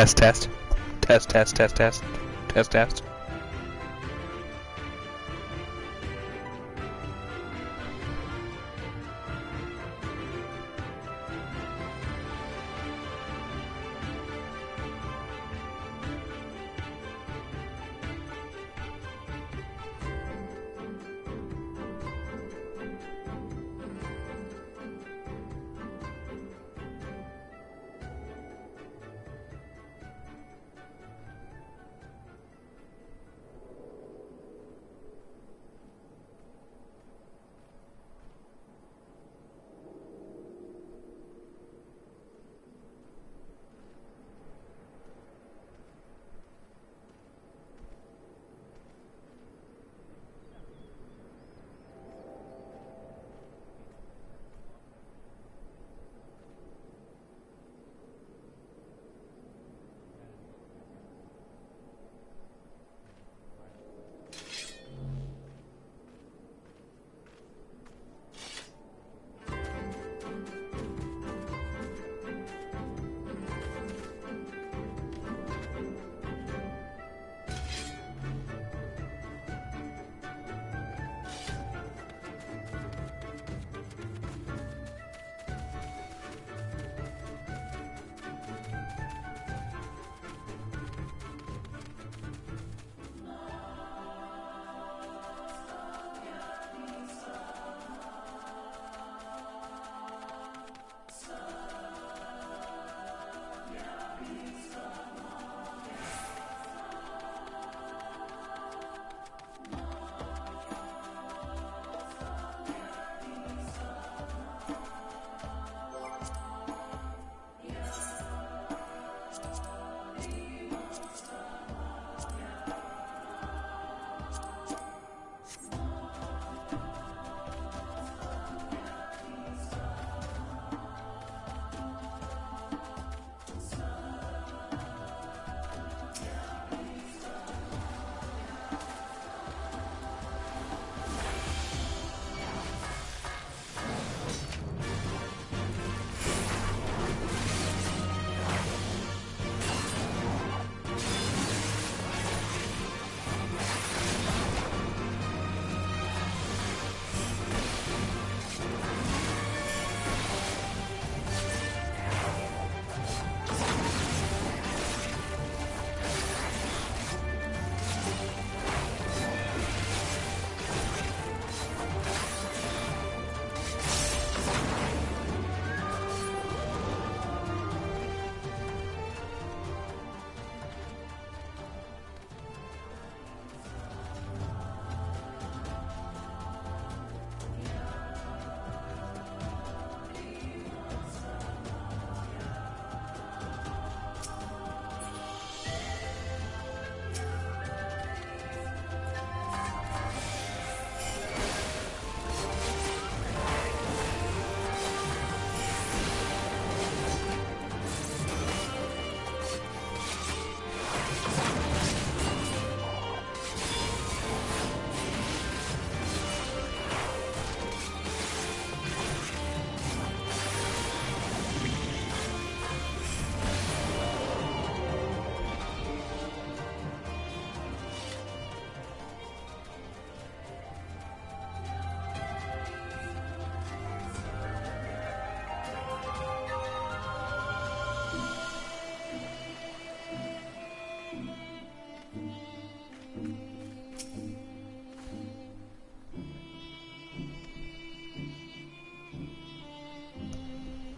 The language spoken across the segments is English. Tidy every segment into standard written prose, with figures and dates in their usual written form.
Test, test. Test, test, test, test. Test, test.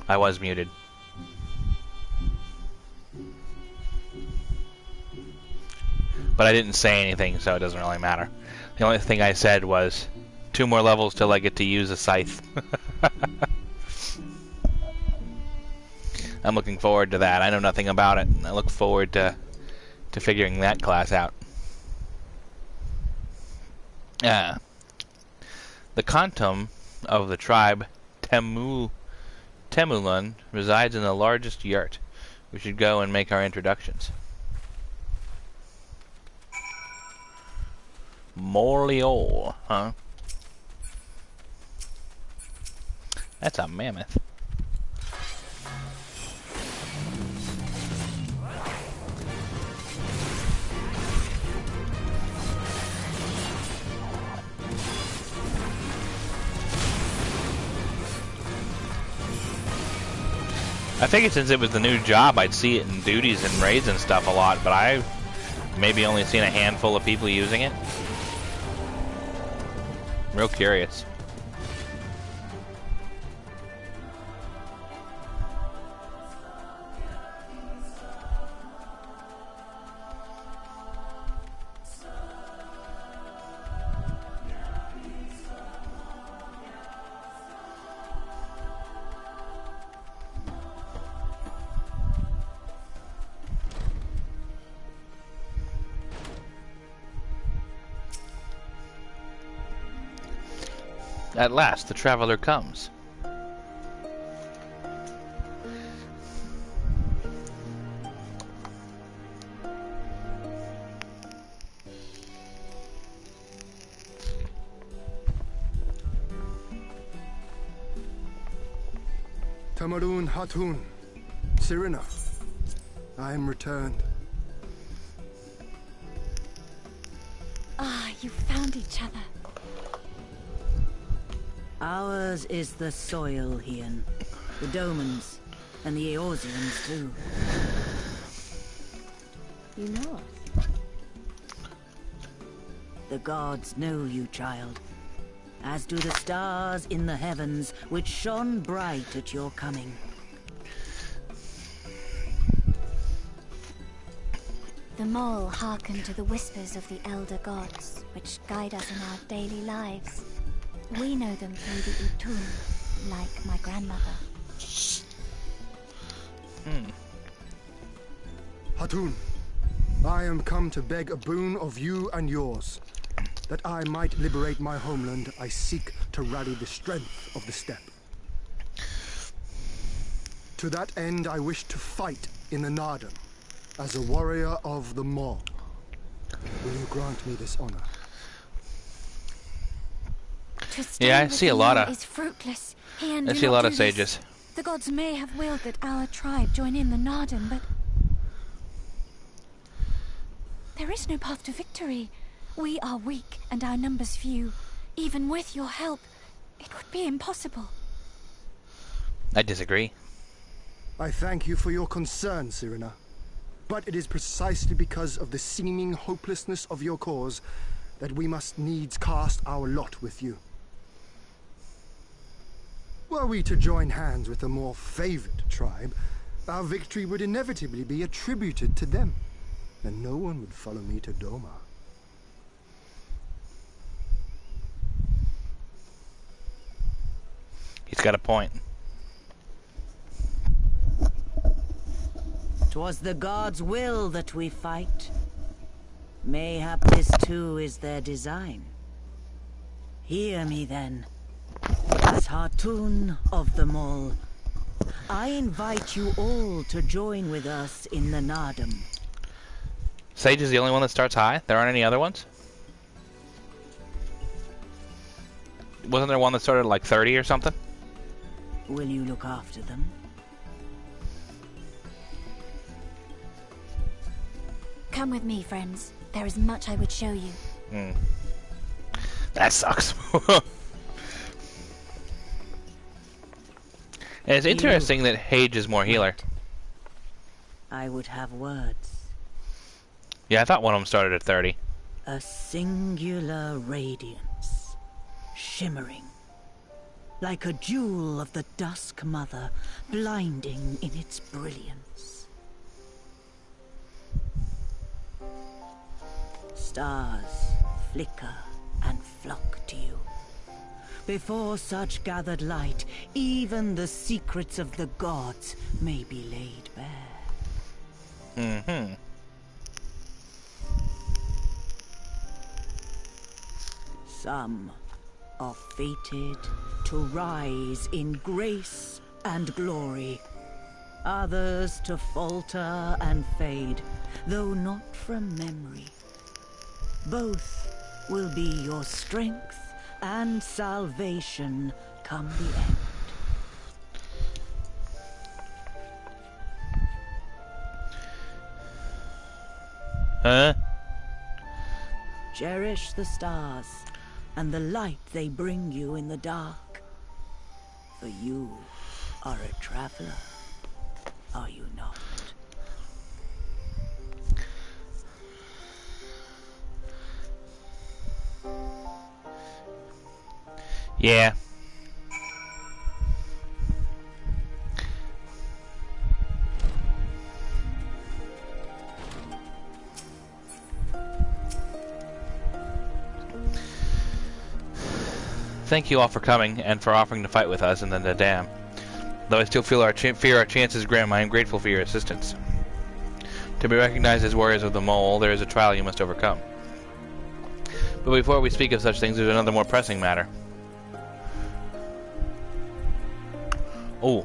I was muted. But I didn't say anything, so it doesn't really matter. The only thing I said was 2 more levels till I get to use a scythe. I'm looking forward to that. I know nothing about it. I look forward to figuring that class out. The Kantum of the tribe Temulun resides in the largest yurt. We should go and make our introductions. Moriol, huh? That's a mammoth. I figured since it was the new job, I'd see it in duties and raids and stuff a lot, but I've maybe only seen a handful of people using it. I'm real curious. At last, the traveler comes. Tamarun Hatun, Sirina, I am returned. Ah, you found each other. Ours is the soil, Hien. The Domans, and the Eorzeans too. You know us? The gods know you, child. As do the stars in the heavens, which shone bright at your coming. The mole hearkened to the whispers of the elder gods, which guide us in our daily lives. We know them through the Utun, like my grandmother. Hatun, I am come to beg a boon of you and yours. That I might liberate my homeland, I seek to rally the strength of the steppe. To that end, I wish to fight in the Nardam as a warrior of the Mall. Will you grant me this honor? Yeah, I see a lot of. Is fruitless. I see a lot of sages. The gods may have willed that our tribe join in the Nardam, but there is no path to victory. We are weak and our numbers few. Even with your help, it would be impossible. I disagree. I thank you for your concern, Sirina. But it is precisely because of the seeming hopelessness of your cause that we must needs cast our lot with you. Were we to join hands with a more favored tribe, our victory would inevitably be attributed to them, and no one would follow me to Doma. He's got a point. 'Twas the gods' will that we fight. Mayhap this too is their design. Hear me then. As Hatun of the Mall, I invite you all to join with us in the Nardam. Sage is the only one that starts high? There aren't any other ones? Wasn't there one that started at like 30 or something? Will you look after them? Come with me, friends. There is much I would show you. That sucks. And it's interesting that Hage is more healer. I would have words. Yeah, I thought one of them started at 30. A singular radiance, shimmering, like a jewel of the Dusk Mother, blinding in its brilliance. Stars flicker and flock to you. Before such gathered light, even the secrets of the gods may be laid bare. Some are fated to rise in grace and glory. Others to falter and fade, though not from memory. Both will be your strength and salvation come the end. Huh? Cherish the stars and the light they bring you in the dark. For you are a traveler. are you not? Yeah. Thank you all for coming and for offering to fight with us in the dam. Though I still feel fear our chances grim, I am grateful for your assistance. To be recognized as warriors of the mole, there is a trial you must overcome. But before we speak of such things, there's another more pressing matter. Oh.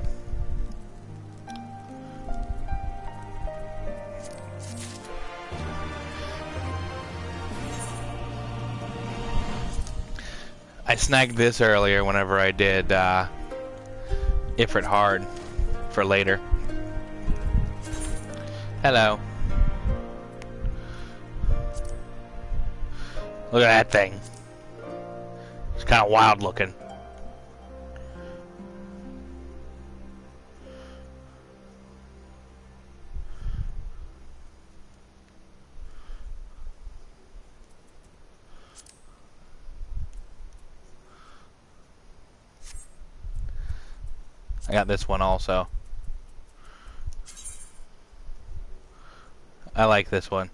I snagged this earlier whenever I did Ifrit Hard for later. Hello. Look at that thing. It's kind of wild looking. I got this one also. I like this one.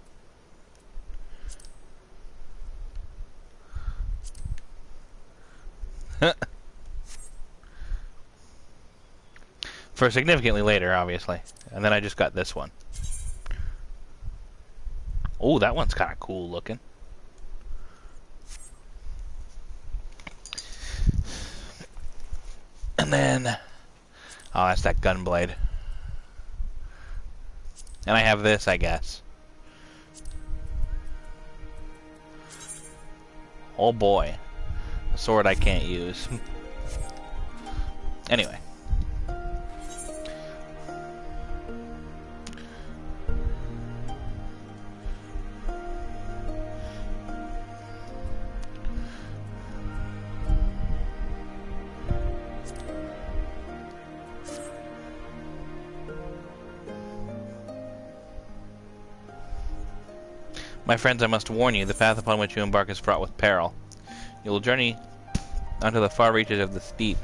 For significantly later, obviously. And then I just got this one. Oh, that one's kind of cool looking. And then... oh, that's that gun blade. And I have this, I guess. Oh boy. A sword I can't use. Anyway. My friends, I must warn you, the path upon which you embark is fraught with peril. You will journey unto the far reaches of the steep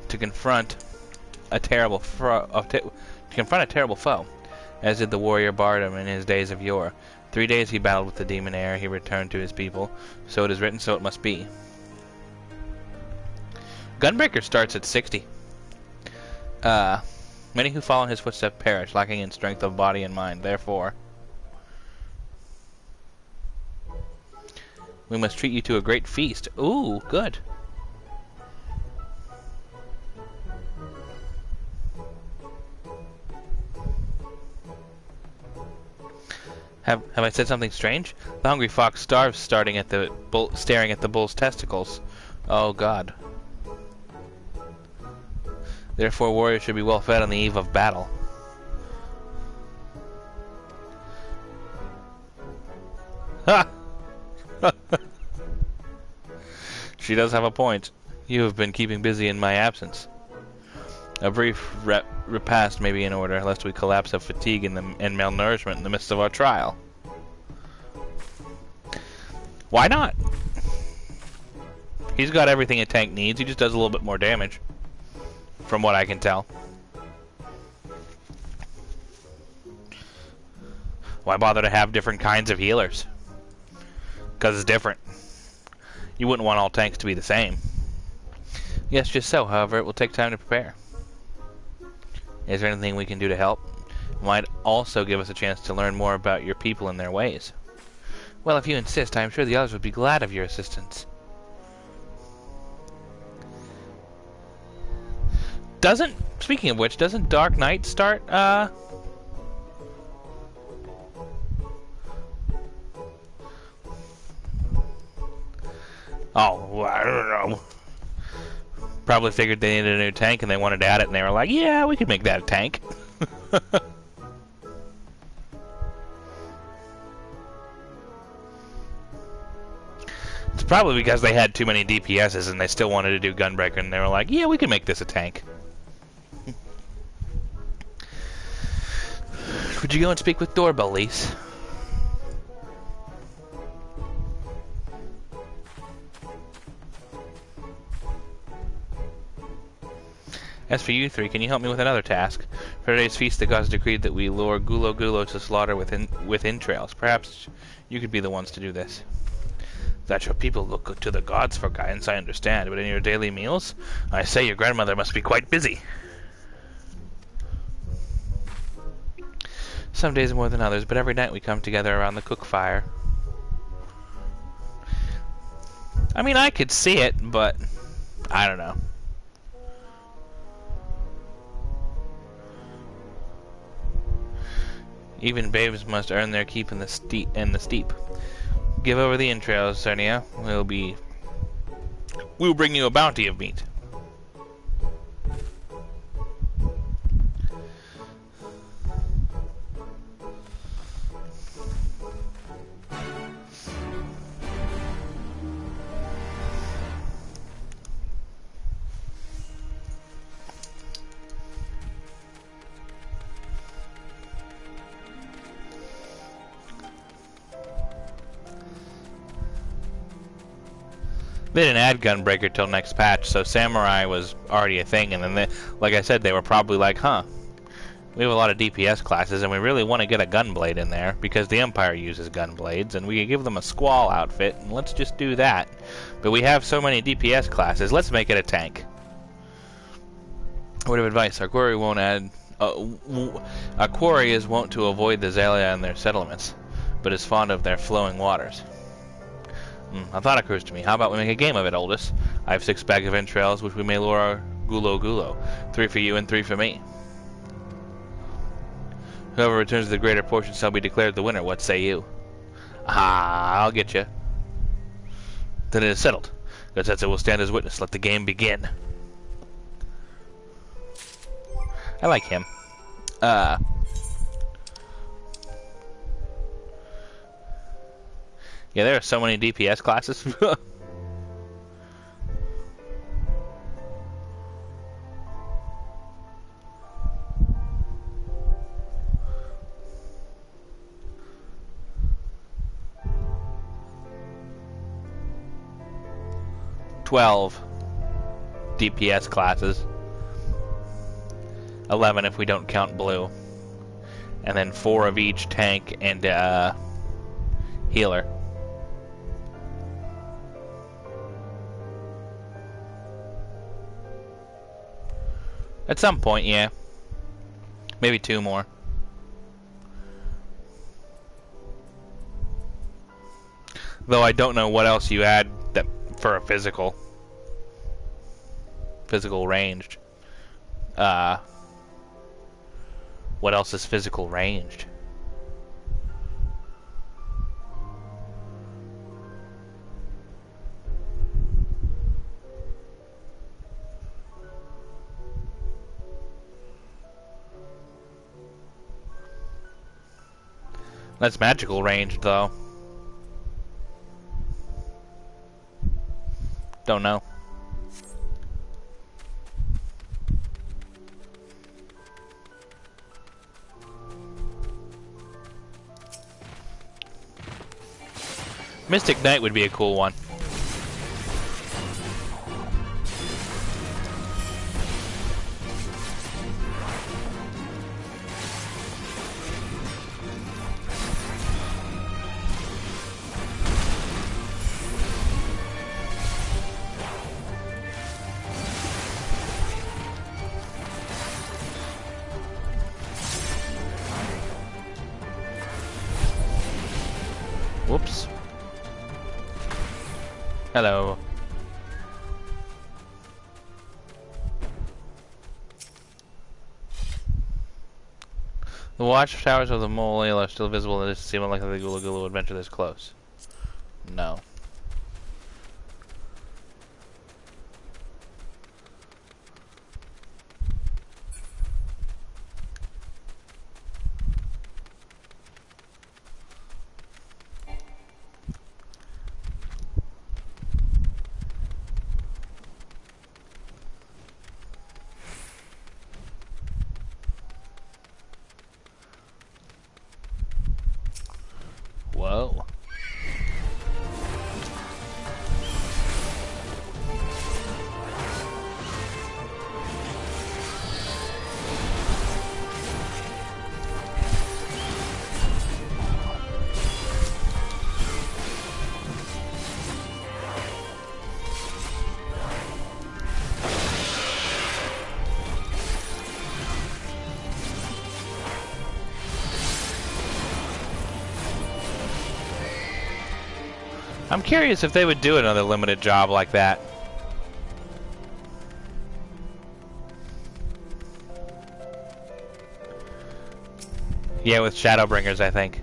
to confront a terrible foe, as did the warrior Bardam in his days of yore. 3 days he battled with the demon ere he returned to his people. So it is written, so it must be. Gunbreaker starts at 60. Many who follow in his footsteps perish, lacking in strength of body and mind. Therefore, we must treat you to a great feast. Ooh, good. Have I said something strange? The hungry fox starves staring at the bull's testicles. Oh God. Therefore, warriors should be well fed on the eve of battle. Ha! She does have a point. You have been keeping busy in my absence. A brief repast may be in order, lest we collapse of fatigue and malnourishment in the midst of our trial. Why not? He's got everything a tank needs, he just does a little bit more damage. From what I can tell. Why bother to have different kinds of healers? Because it's different. You wouldn't want all tanks to be the same. Yes, just so. However, it will take time to prepare. Is there anything we can do to help? It might also give us a chance to learn more about your people and their ways. Well, if you insist, I am sure the others would be glad of your assistance. Speaking of which, doesn't Dark Knight start, oh, well, I don't know. Probably figured they needed a new tank and they wanted to add it and they were like, yeah, we could make that a tank. It's probably because they had too many DPSs and they still wanted to do Gunbreaker and they were like, yeah, we can make this a tank. Would you go and speak with Doorbell, Lise? As for you three, can you help me with another task? For today's feast, the gods decreed that we lure Gulo Gulo to slaughter with entrails. Perhaps you could be the ones to do this. That your people look to the gods for guidance, I understand, but in your daily meals, I say your grandmother must be quite busy. Some days more than others, but every night we come together around the cook fire. I mean, I could see it, but I don't know. Even babes must earn their keep in the steep. Give over the entrails, Cernia. We'll bring you a bounty of meat. They didn't add Gunbreaker till next patch, so Samurai was already a thing, and then they, like I said, they were probably like, huh, we have a lot of DPS classes, and we really want to get a Gunblade in there, because the Empire uses Gunblades, and we could give them a Squall outfit, and let's just do that. But we have so many DPS classes, let's make it a tank. Word of advice, our quarry won't add... our quarry is wont to avoid the Zalia and their settlements, but is fond of their flowing waters. A thought occurs to me. How about we make a game of it, Oldest? I have 6 bags of entrails, which we may lure our Gulo Gulo. 3 for you and 3 for me. Whoever returns the greater portion shall be declared the winner. What say you? Ah, I'll get you. Then it is settled. Gotsetsu will stand as witness. Let the game begin. I like him. Yeah, there are so many DPS classes. DPS classes. 11 if we don't count blue. And then 4 of each tank and healer. At some point, yeah. Maybe 2 more. Though I don't know what else you add that for a physical ranged. What else is physical ranged? That's magical ranged, though. Don't know. Mystic Knight would be a cool one. Whoops. Hello. The watchtowers of the Mole are still visible, and it doesn't seem like the Gula Gula would venture this close. No. I'm curious if they would do another limited job like that. Yeah, with Shadowbringers, I think.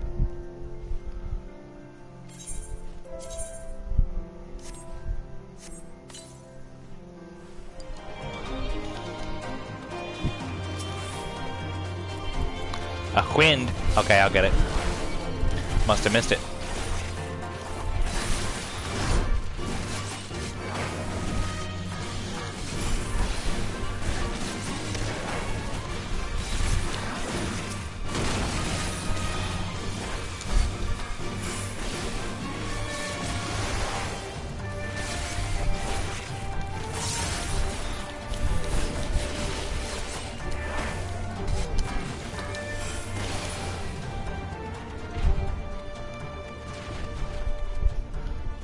A Hien. Okay, I'll get it. Must have missed it.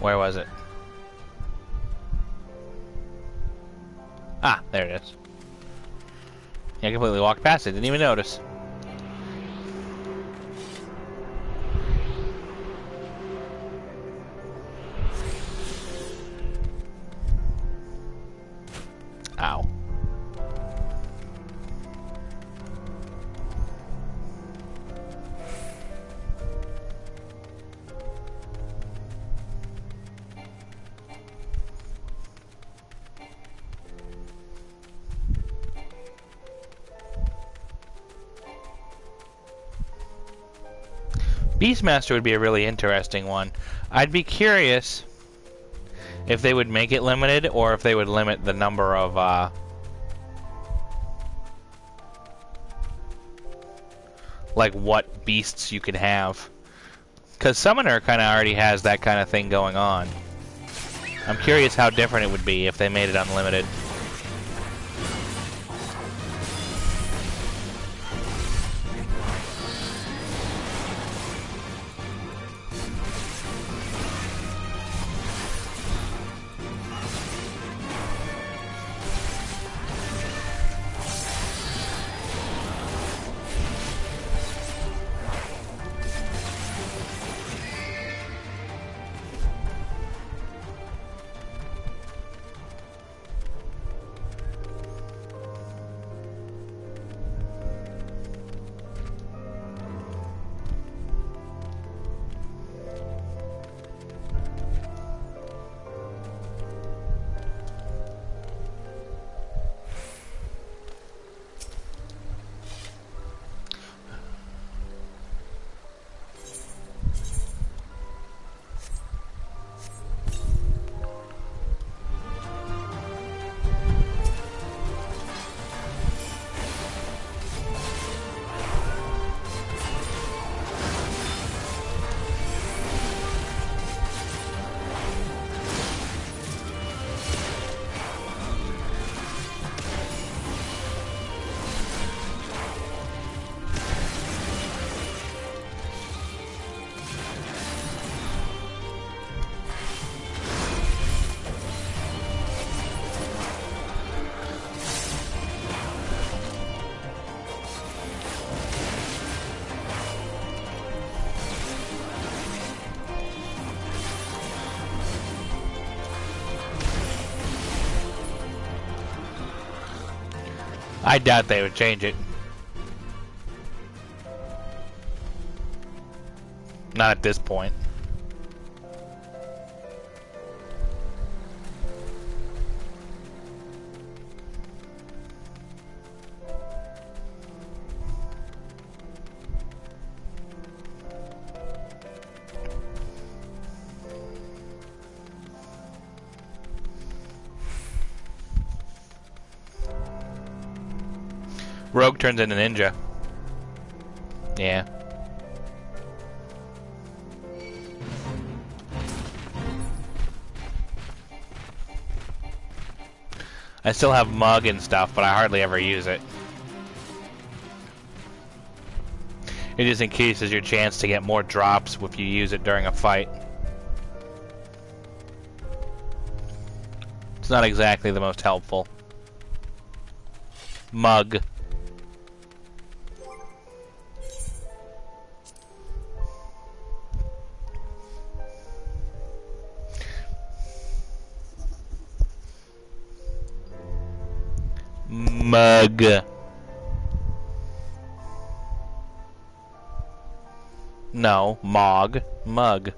Where was it? Ah, there it is. Yeah, I completely walked past it, didn't even notice. Ow. Beastmaster would be a really interesting one. I'd be curious if they would make it limited or if they would limit the number of like what beasts you can have. Because Summoner kind of already has that kind of thing going on. I'm curious how different it would be if they made it unlimited. I doubt they would change it. Not at this point. Rogue turns into ninja. Yeah. I still have Mug and stuff, but I hardly ever use it. It just increases your chance to get more drops if you use it during a fight. It's not exactly the most helpful. Mug. Mug. No, Mog. Mug.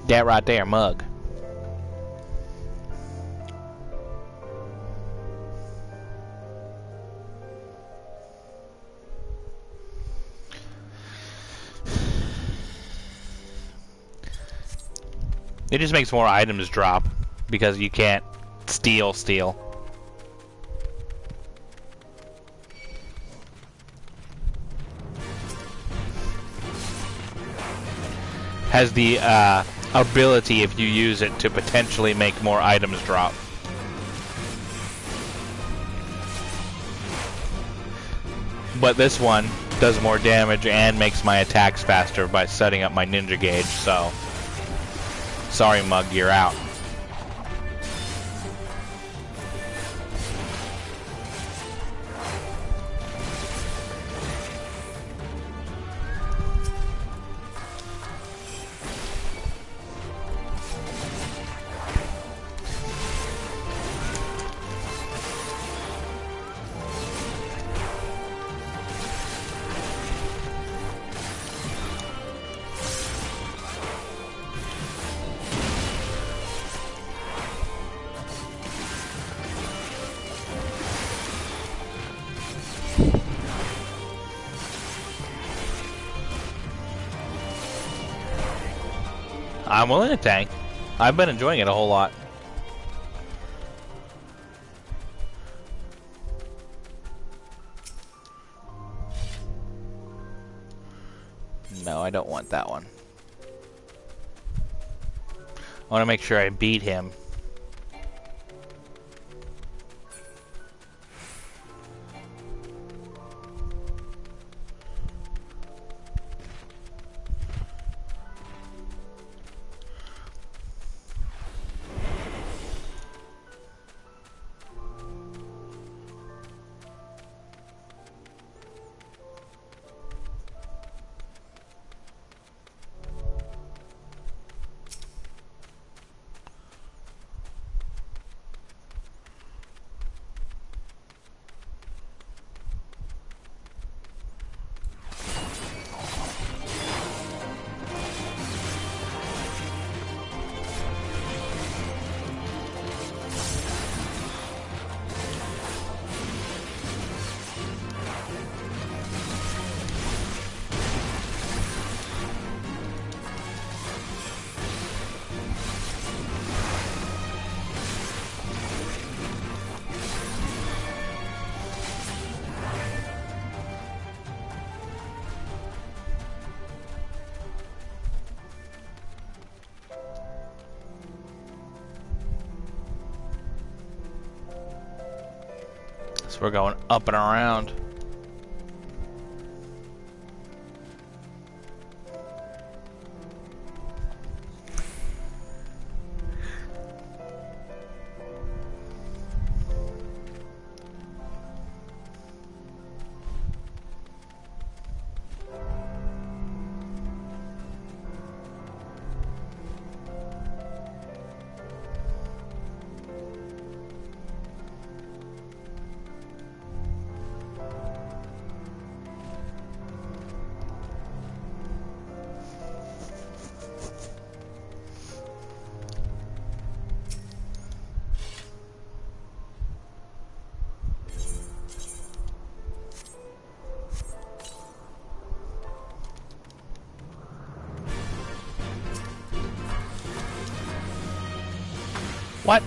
That right there, Mug. It just makes more items drop because you can't steal. Has the ability, if you use it, to potentially make more items drop. But this one does more damage and makes my attacks faster by setting up my ninja gauge, so... Sorry, Mug, you're out. I'm willing to tank. I've been enjoying it a whole lot. No, I don't want that one. I want to make sure I beat him. So we're going up and around. What?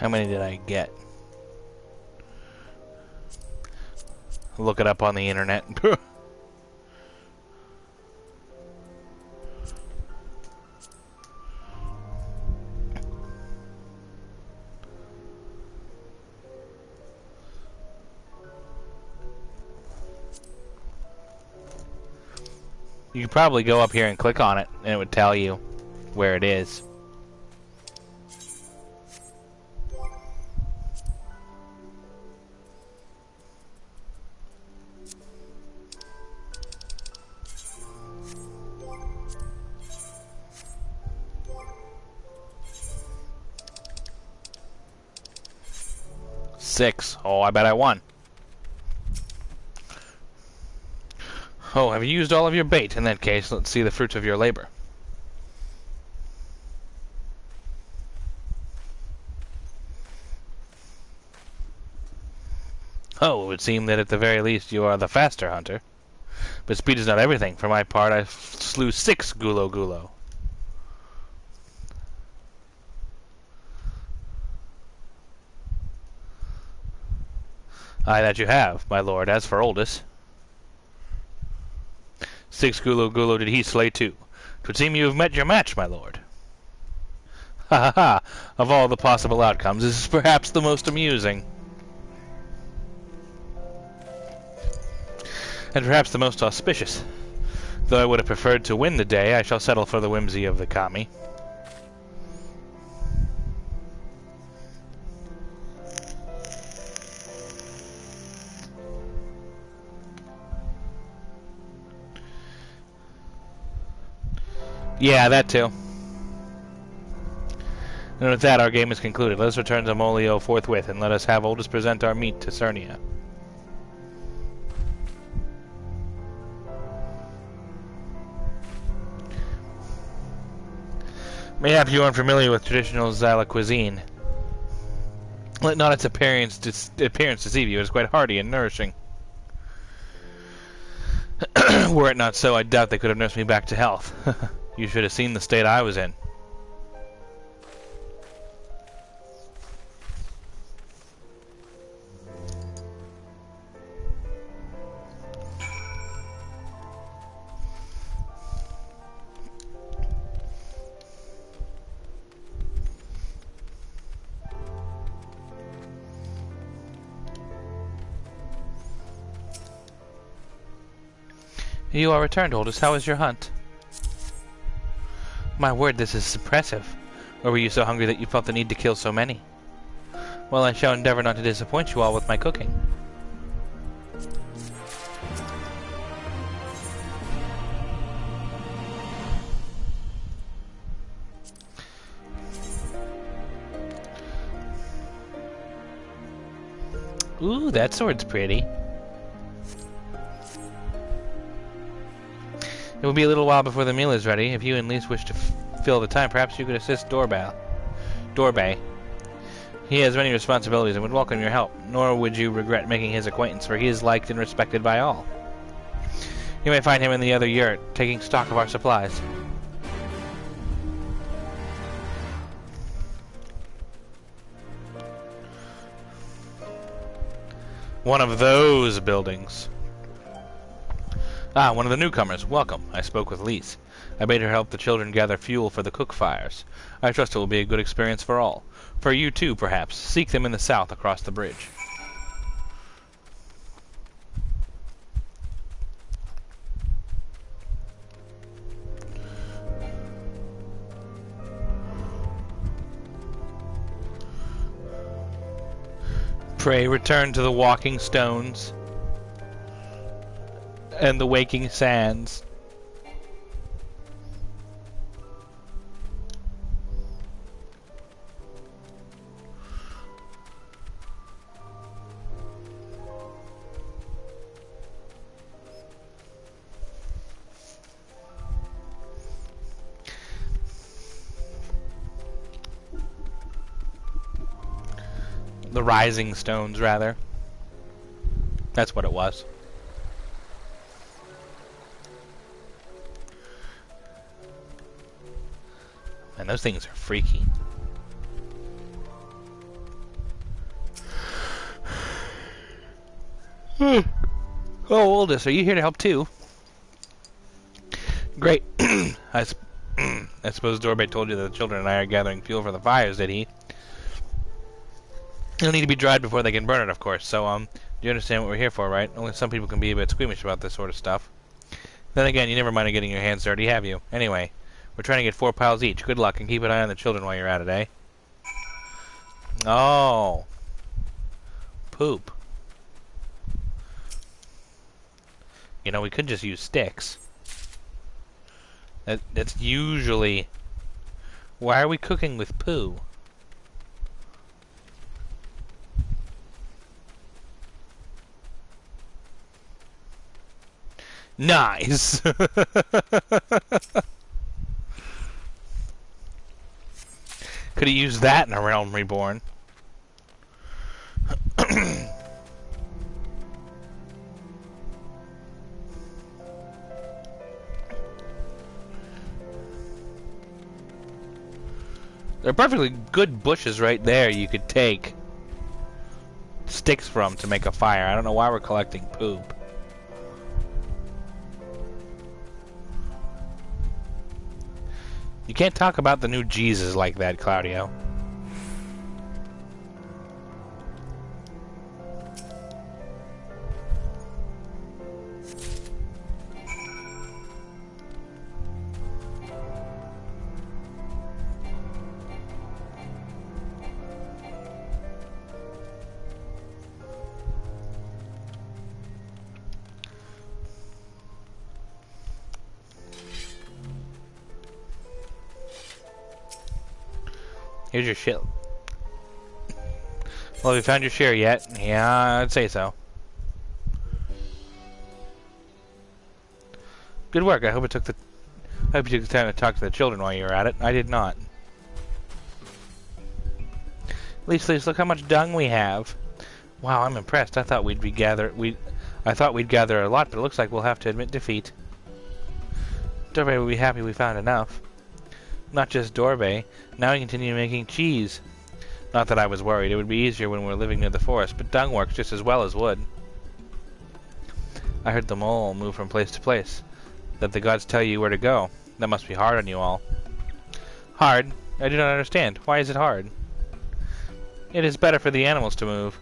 How many did I get? Look it up on the internet. You could probably go up here and click on it, and it would tell you where it is. Six. Oh, I bet I won. Oh, have you used all of your bait? In that case, let's see the fruits of your labor. Oh, it would seem that at the very least you are the faster hunter. But speed is not everything. For my part, I slew 6 gulo gulo. Aye, that you have, my lord. As for Oldest, 6 gulo gulo did he slay too. 'Twould seem you have met your match, my lord. Ha ha ha! Of all the possible outcomes, this is perhaps the most amusing. And perhaps the most auspicious. Though I would have preferred to win the day, I shall settle for the whimsy of the kami. Yeah, that too. And with that, our game is concluded. Let us return to Molio forthwith, and let us have Oldest present our meat to Cernia. Mayhap you are unfamiliar with traditional Xyla cuisine. Let not its appearance deceive you. It is quite hearty and nourishing. Were it not so, I doubt they could have nursed me back to health. You should have seen the state I was in. You are returned, Oldest. How was your hunt? My word, this is impressive. Or were you so hungry that you felt the need to kill so many? Well, I shall endeavor not to disappoint you all with my cooking. Ooh, that sword's pretty. It will be a little while before the meal is ready. If you and Lise wish to fill the time, perhaps you could assist Dorbay. He has many responsibilities and would welcome your help, nor would you regret making his acquaintance, for he is liked and respected by all. You may find him in the other yurt, taking stock of our supplies. One of those buildings. Ah, one of the newcomers. Welcome. I spoke with Lise. I bade her help the children gather fuel for the cook fires. I trust it will be a good experience for all. For you too, perhaps. Seek them in the south across the bridge. Pray return to the walking stones and the waking sands. The rising stones, rather. That's what it was. And those things are freaky. Oh, Oldest, are you here to help too? Great. I suppose Dorbe told you that the children and I are gathering fuel for the fires, did he? It'll need to be dried before they can burn it, of course. So, you understand what we're here for, right? Only some people can be a bit squeamish about this sort of stuff. Then again, you never mind getting your hands dirty, have you? Anyway, we're trying to get 4 piles each. Good luck, and keep an eye on the children while you're at it, eh? Oh. Poop. You know, we could just use sticks. That's usually... Why are we cooking with poo? Nice! Could have used that in A Realm Reborn. There are perfectly good bushes right there you could take sticks from to make a fire. I don't know why we're collecting poop. You can't talk about the new Jesus like that, Claudio. Here's your shit. Well, have you found your share yet? Yeah, I'd say so. Good work. I hope you took the time to talk to the children while you were at it. I did not. At least look how much dung we have. Wow, I'm impressed. I thought we'd gather a lot, but it looks like we'll have to admit defeat. Dorbe will be happy we found enough. Not just Dorbe. Now we continue making cheese. Not that I was worried. It would be easier when we're living near the forest, but dung works just as well as wood. I heard the mole move from place to place. That the gods tell you where to go. That must be hard on you all. Hard? I do not understand. Why is it hard? It is better for the animals to move.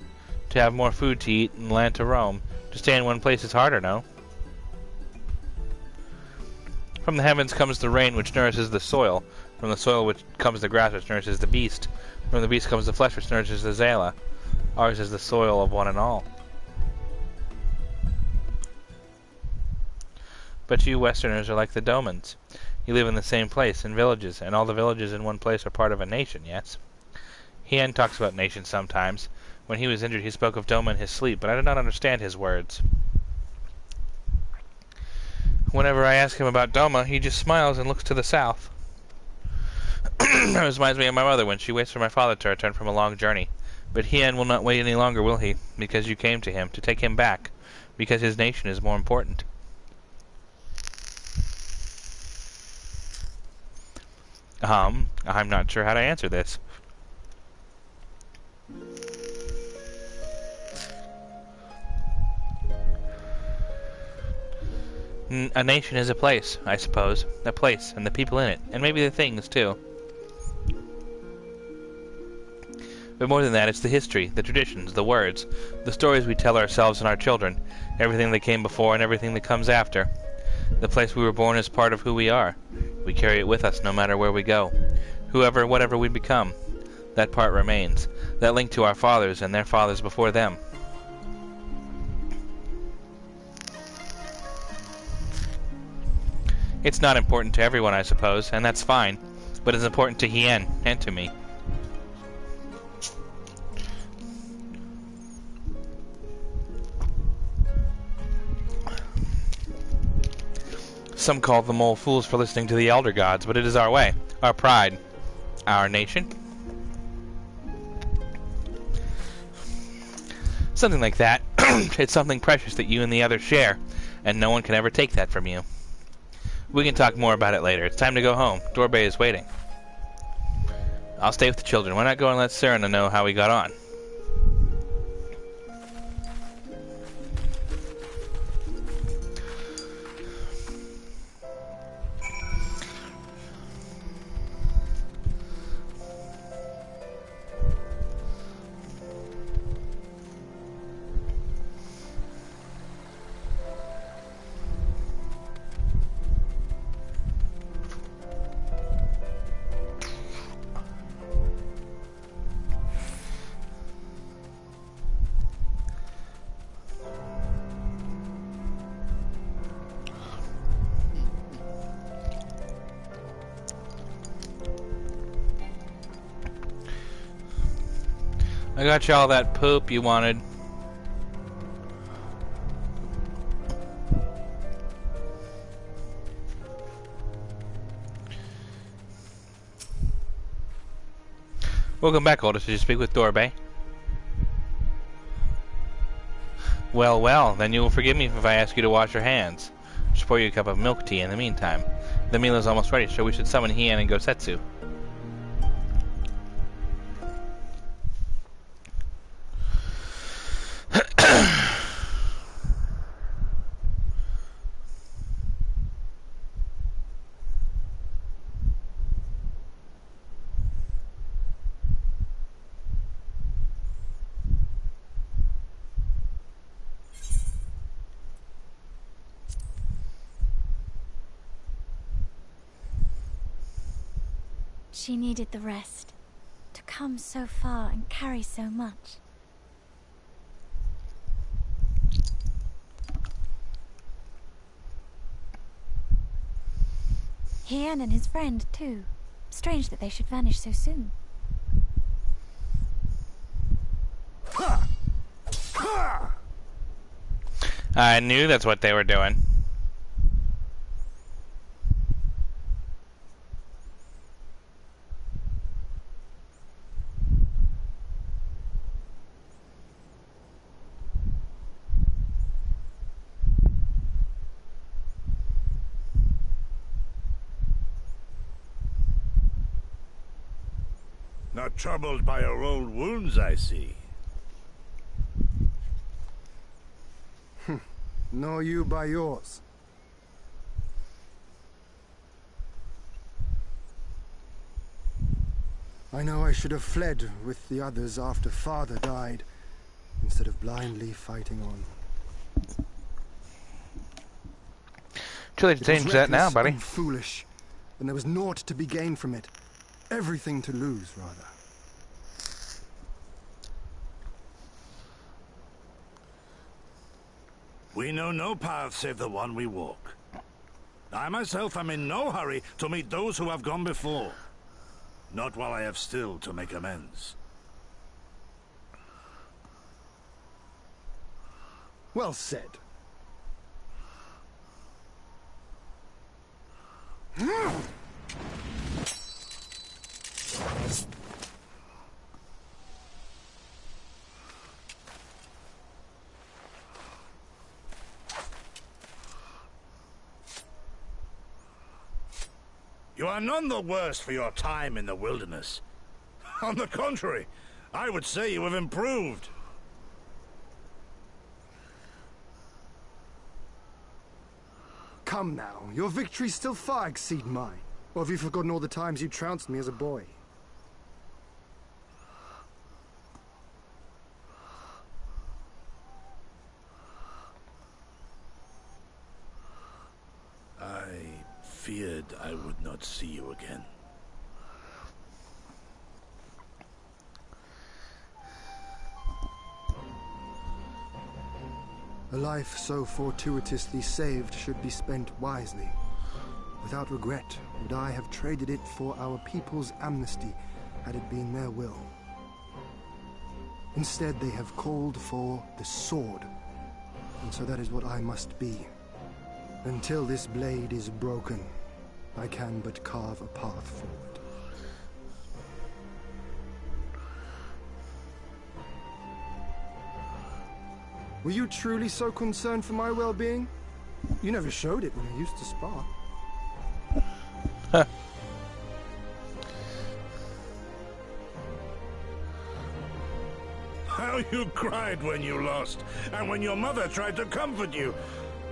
To have more food to eat and land to roam. To stay in one place is harder, no? From the heavens comes the rain which nourishes the soil. From the soil which comes the grass which nourishes the beast. From the beast comes the flesh which nourishes the Zala. Ours is the soil of one and all. But you Westerners are like the Domans. You live in the same place, in villages, and all the villages in one place are part of a nation, yes? Hien talks about nations sometimes. When he was injured he spoke of Doma in his sleep, but I did not understand his words. Whenever I ask him about Doma, he just smiles and looks to the south. That reminds me of my mother when she waits for my father to return from a long journey. But Hien will not wait any longer, will he? Because you came to him, to take him back. Because his nation is more important. I'm not sure how to answer this. A nation is a place, I suppose. A place, and the people in it. And maybe the things, too. But more than that, it's the history, the traditions, the words, the stories we tell ourselves and our children, everything that came before and everything that comes after. The place we were born is part of who we are. We carry it with us no matter where we go. Whatever we become, that part remains. That link to our fathers and their fathers before them. It's not important to everyone, I suppose, and that's fine. But it's important to Hien, and to me. Some call the mole fools for listening to the elder gods, but it is our way, our pride, our nation. Something like that. It's something precious that you and the others share, and no one can ever take that from you. We can talk more about it later. It's time to go home. Dorbe is waiting. I'll stay with the children. Why not go and let Serena know how we got on? I got you all that poop you wanted. Welcome back, Oldest. Did you speak with Dorbe? Well, well, then you will forgive me if I ask you to wash your hands. I should pour you a cup of milk tea in the meantime. The meal is almost ready, so we should summon Hien and Gosetsu. She needed the rest. To come so far and carry so much. Hien and his friend, too. Strange that they should vanish so soon. I knew that's what they were doing. Not troubled by your old wounds, I see. Nor you by yours. I know I should have fled with the others after Father died, instead of blindly fighting on. Too late to change that now, buddy. And foolish, and there was naught to be gained from it. Everything to lose, rather. We know no path save the one we walk. I myself am in no hurry to meet those who have gone before. Not while I have still to make amends. Well said. You are none the worse for your time in the wilderness. On the contrary, I would say you have improved. Come now, your victories still far exceed mine. Or have you forgotten all the times you trounced me as a boy? I feared I would not see you again. A life so fortuitously saved should be spent wisely. Without regret, would I have traded it for our people's amnesty, had it been their will. Instead, they have called for the sword, and so that is what I must be. Until this blade is broken, I can but carve a path forward. Were you truly so concerned for my well-being? You never showed it when I used to spar. How you cried when you lost, and when your mother tried to comfort you,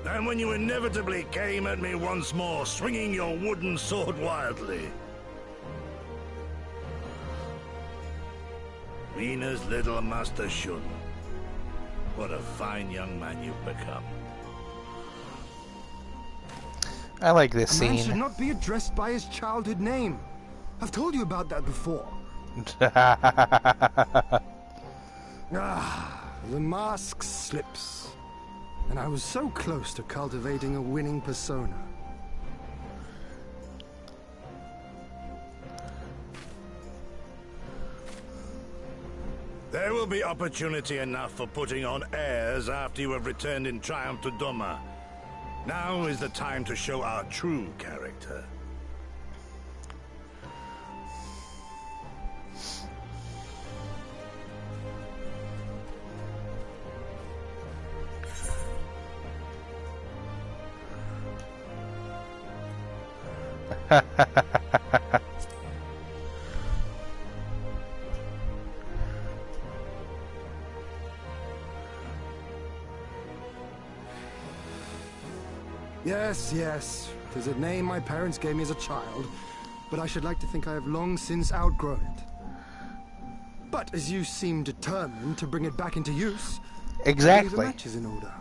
and when you inevitably came at me once more, swinging your wooden sword wildly. Lena's little Master Shun. What a fine young man you've become. I like this A man scene. should not be addressed by his childhood name. I've told you about that before. The mask slips. And I was so close to cultivating a winning persona. There will will be opportunity enough for putting on airs after you have returned in triumph to Doma. Now is the time to show our true character. Yes. 'Tis a name my parents gave me as a child, but I should like to think I have long since outgrown it. But as you seem determined to bring it back into use, I believe Exactly. the match is in order.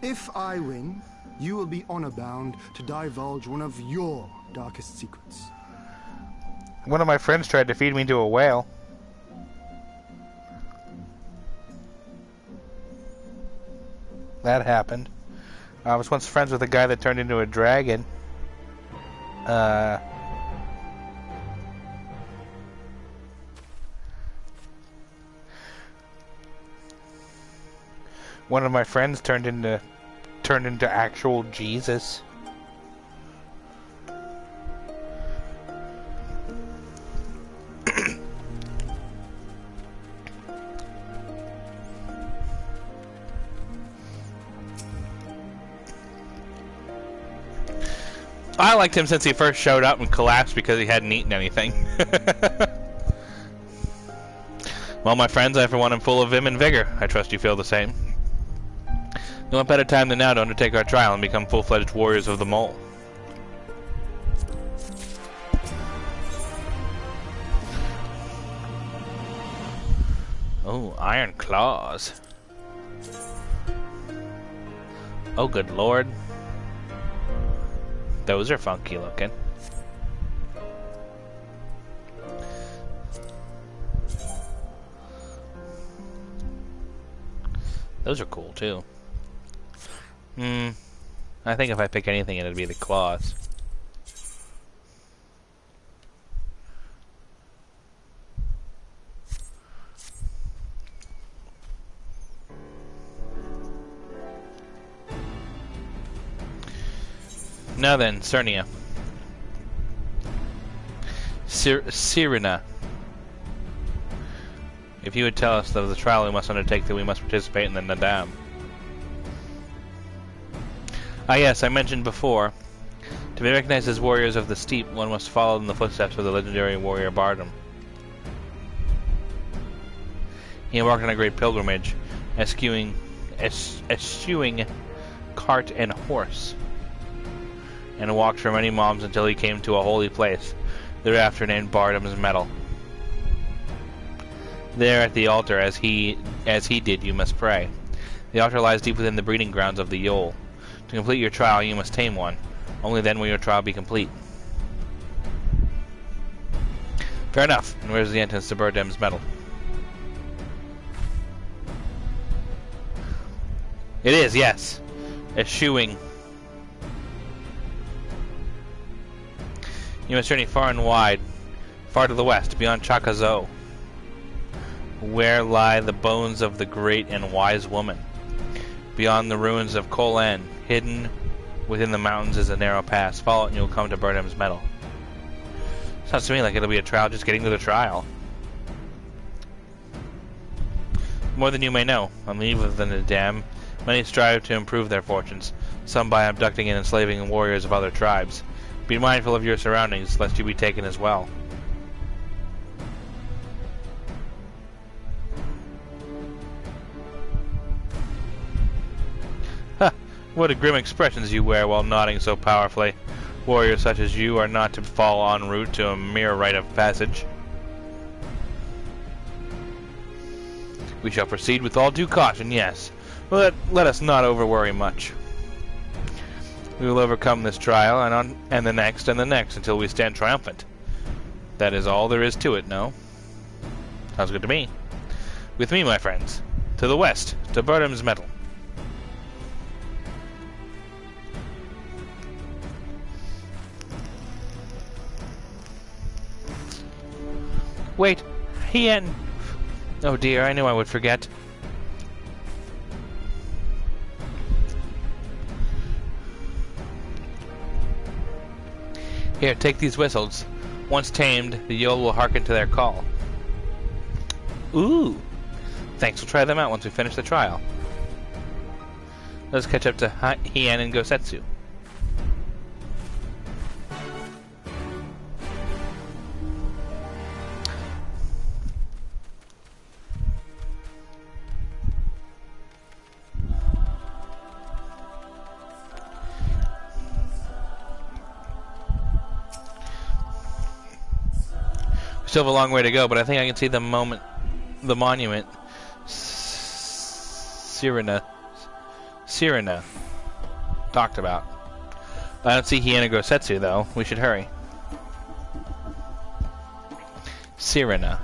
If I win, you will be honor-bound to divulge one of your darkest secrets. One of my friends tried to feed me to a whale. That happened. I was once friends with a guy that turned into a dragon. One of my friends turned into actual Jesus. I liked him since he first showed up and collapsed because he hadn't eaten anything. Well, my friends, I for one am full of vim and vigor. I trust you feel the same. No one better time than now to undertake our trial and become full-fledged warriors of the mole. Oh, iron claws. Oh, good lord. Those are funky looking. Those are cool too. I think if I pick anything, it'd be the claws. Now then, Cernia. Sirena. If you would tell us of the trial we must undertake, that we must participate in the Nadam. Ah yes, I mentioned before. To be recognized as warriors of the steep, one must follow in the footsteps of the legendary warrior Bardam. He embarked on a great pilgrimage, eschewing cart and horse, and walked for many moms until he came to a holy place, thereafter named Bardam's Metal. There at the altar, as he did, you must pray. The altar lies deep within the breeding grounds of the Yol. To complete your trial, you must tame one. Only then will your trial be complete. Fair enough. And where's the entrance to Bardam's Metal? It is, yes. Eschewing. You must journey far and wide, far to the west, beyond Chakazo, where lie the bones of the great and wise woman. Beyond the ruins of Kolan, hidden within the mountains, is a narrow pass. Follow it and you'll come to Bardam's Metal. Sounds to me like it'll be a trial just getting to the trial. More than you may know, on leave of the Nadam, many strive to improve their fortunes, some by abducting and enslaving warriors of other tribes. Be mindful of your surroundings, lest you be taken as well. Ha! What a grim expressions you wear while nodding so powerfully. Warriors such as you are not to fall en route to a mere rite of passage. We shall proceed with all due caution, yes. But let us not over-worry much. We will overcome this trial, and the next, until we stand triumphant. That is all there is to it, no? Sounds good to me. With me, my friends. To the west, to Bardam's Metal. Wait, Hien! Oh dear, I knew I would forget. Here, take these whistles. Once tamed, the Yol will hearken to their call. Ooh! Thanks, we'll try them out once we finish the trial. Let's catch up to Hien and Gosetsu. Still have a long way to go, but I think I can see the monument. Sirena talked about. I don't see Hien and Gosetsu though. We should hurry. Sirena.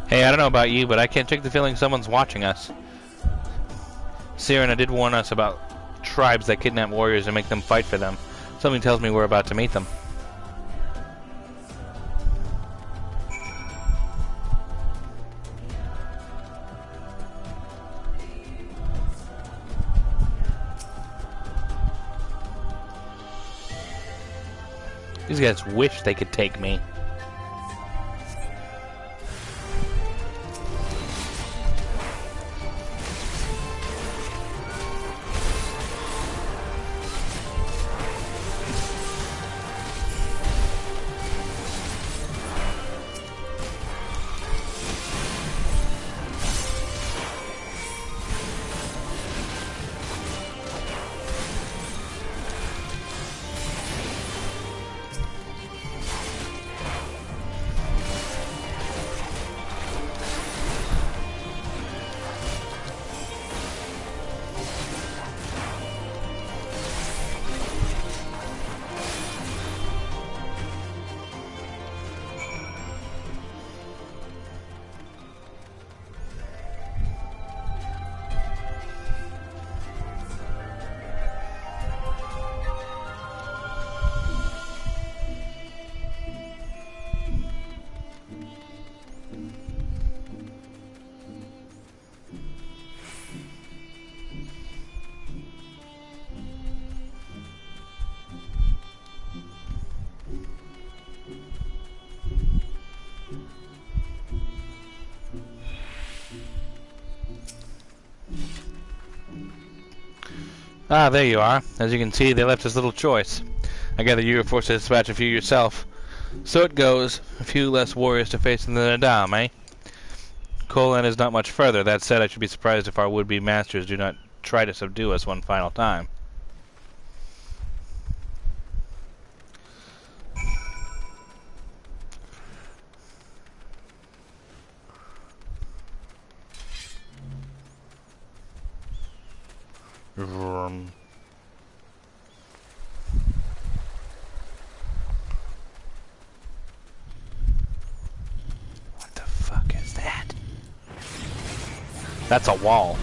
Hey, I don't know about you, but I can't take the feeling someone's watching us. Sirena did warn us about tribes that kidnap warriors and make them fight for them. Something tells me we're about to meet them. These guys wish they could take me. Ah, there you are. As you can see, they left us little choice. I gather you were forced to dispatch a few yourself. So it goes. A few less warriors to face than the Nadam, eh? Kolan is not much further. That said, I should be surprised if our would-be masters do not try to subdue us one final time. What the fuck is that? That's a wall.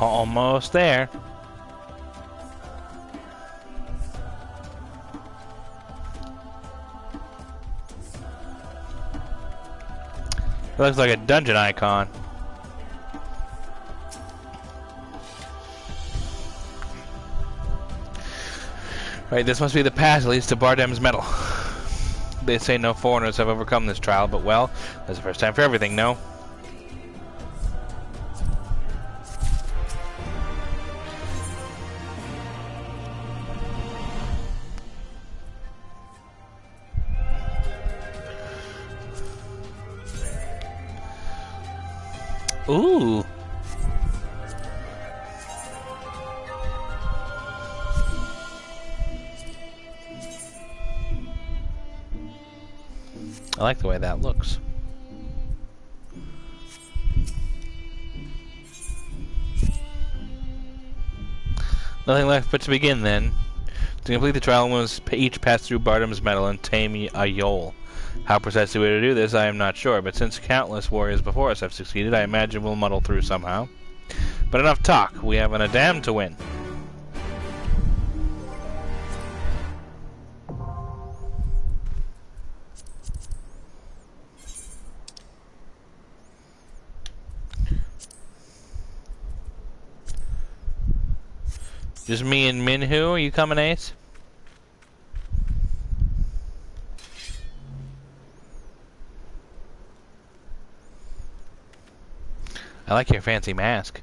Almost there. It looks like a dungeon icon. Right, this must be the path that leads to Bardem's Metal. They say no foreigners have overcome this trial, but well, that's the first time for everything, no? Ooh. I like the way that looks. Nothing left but to begin, then. To complete the trial, we must each pass through Bardem's Metal and tame a Yol. How precisely we to do this, I am not sure, but since countless warriors before us have succeeded, I imagine we'll muddle through somehow. But enough talk. We have a dam to win. Just me and Minhu? Are you coming, Ace? I like your fancy mask.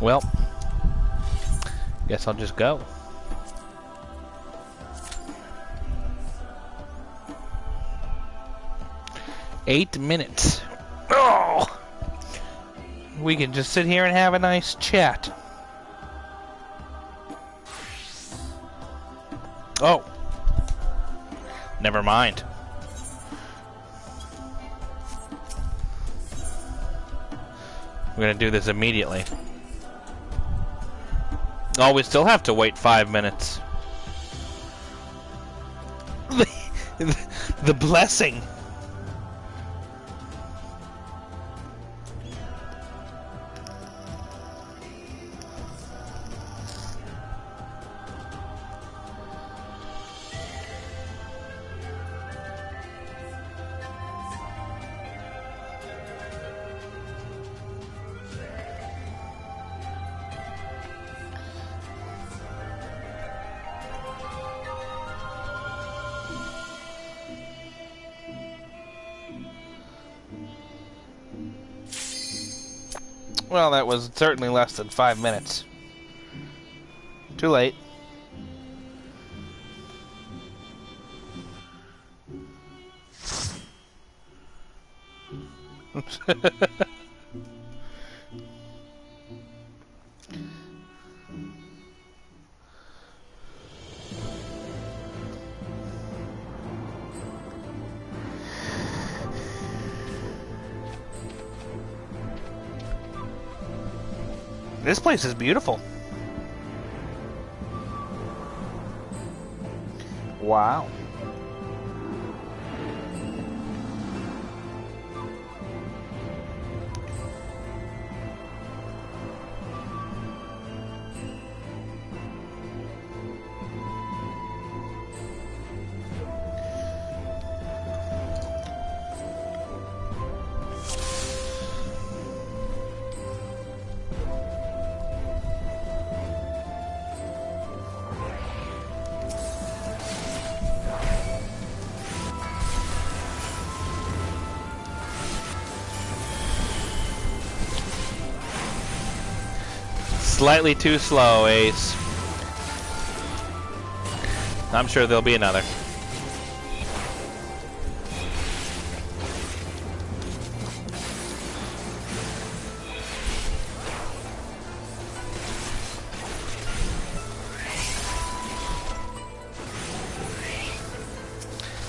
Well, guess I'll just go. Eight minutes. Oh! We can just sit here and have a nice chat. Oh. Never mind. We're gonna do this immediately. Oh, we still have to wait 5 minutes. The blessing. Well, that was certainly less than 5 minutes. Too late. This place is beautiful. Wow. Slightly too slow, Ace. I'm sure there'll be another.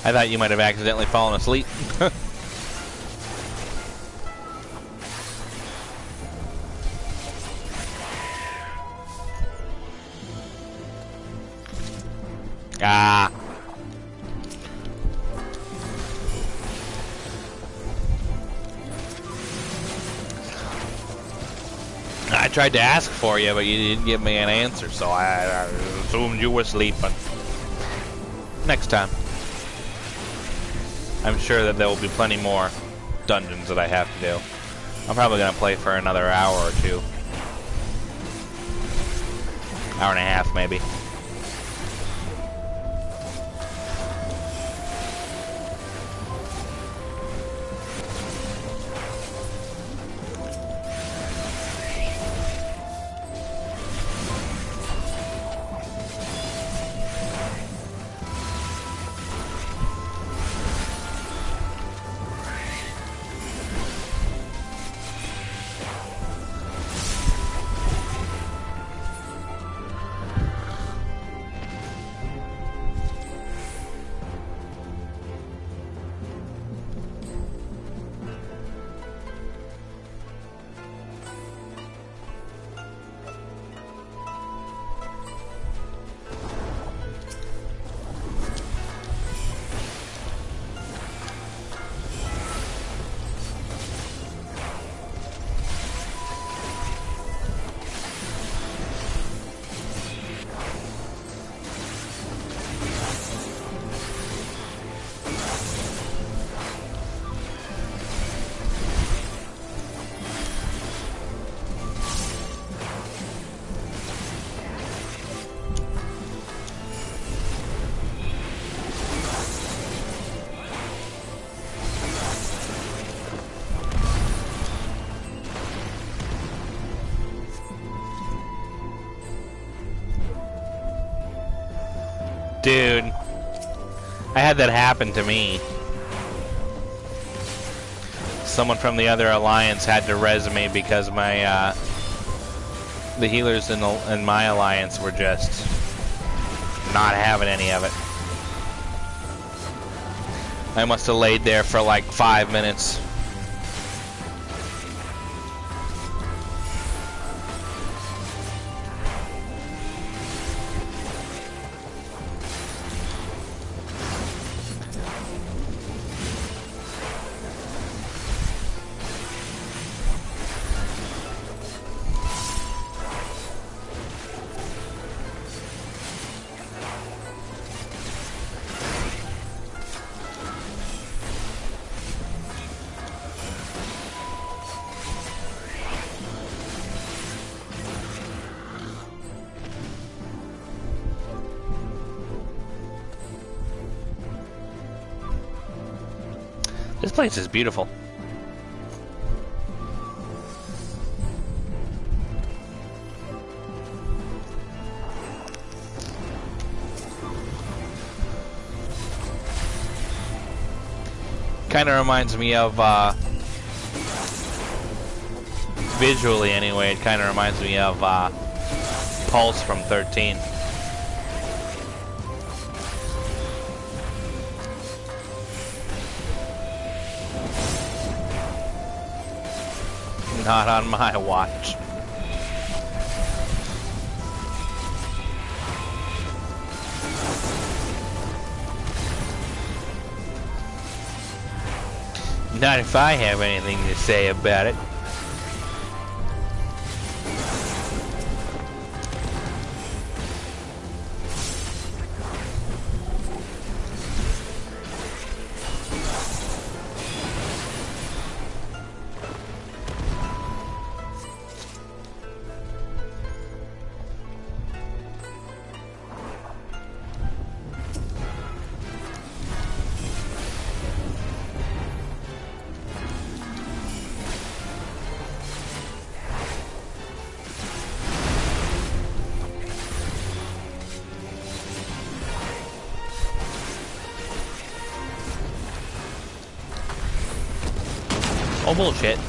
I thought you might have accidentally fallen asleep. Ah. I tried to ask for you, but you didn't give me an answer, so I assumed you were sleeping. Next time. I'm sure that there will be plenty more dungeons that I have to do. I'm probably going to play for another hour or two. Hour and a half, maybe. Dude, I had that happen to me. Someone from the other alliance had to res me because my the healers in my alliance were just not having any of it. I must have laid there for like 5 minutes. This place is beautiful. Kind of reminds me of, visually anyway, it kind of reminds me of Pulse from 13. Not on my watch. Not if I have anything to say about it. Oh, bullshit.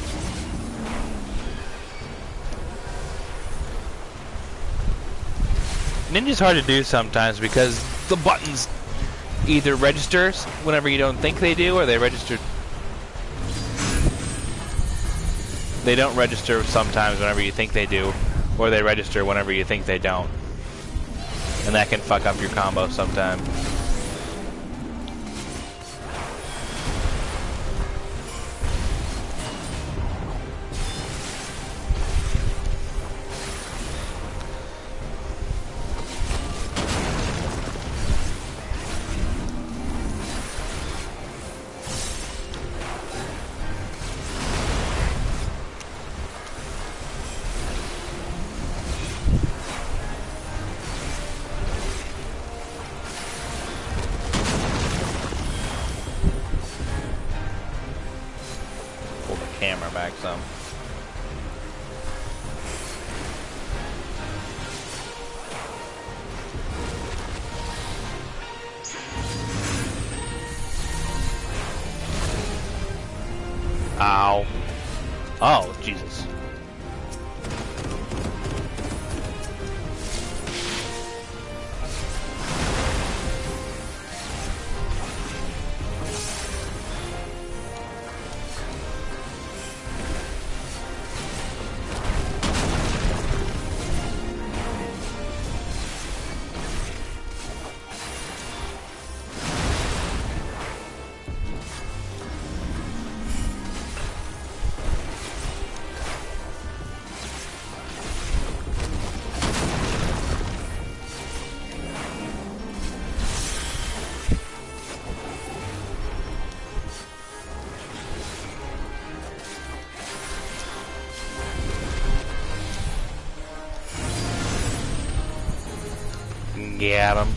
Ninja's hard to do sometimes because the buttons either registers whenever you don't think they do, or they register. They don't register sometimes whenever you think they do, or they register whenever you think they don't. And that can fuck up your combo sometimes. Camera back some. Ow. Oh, Jesus. Get him.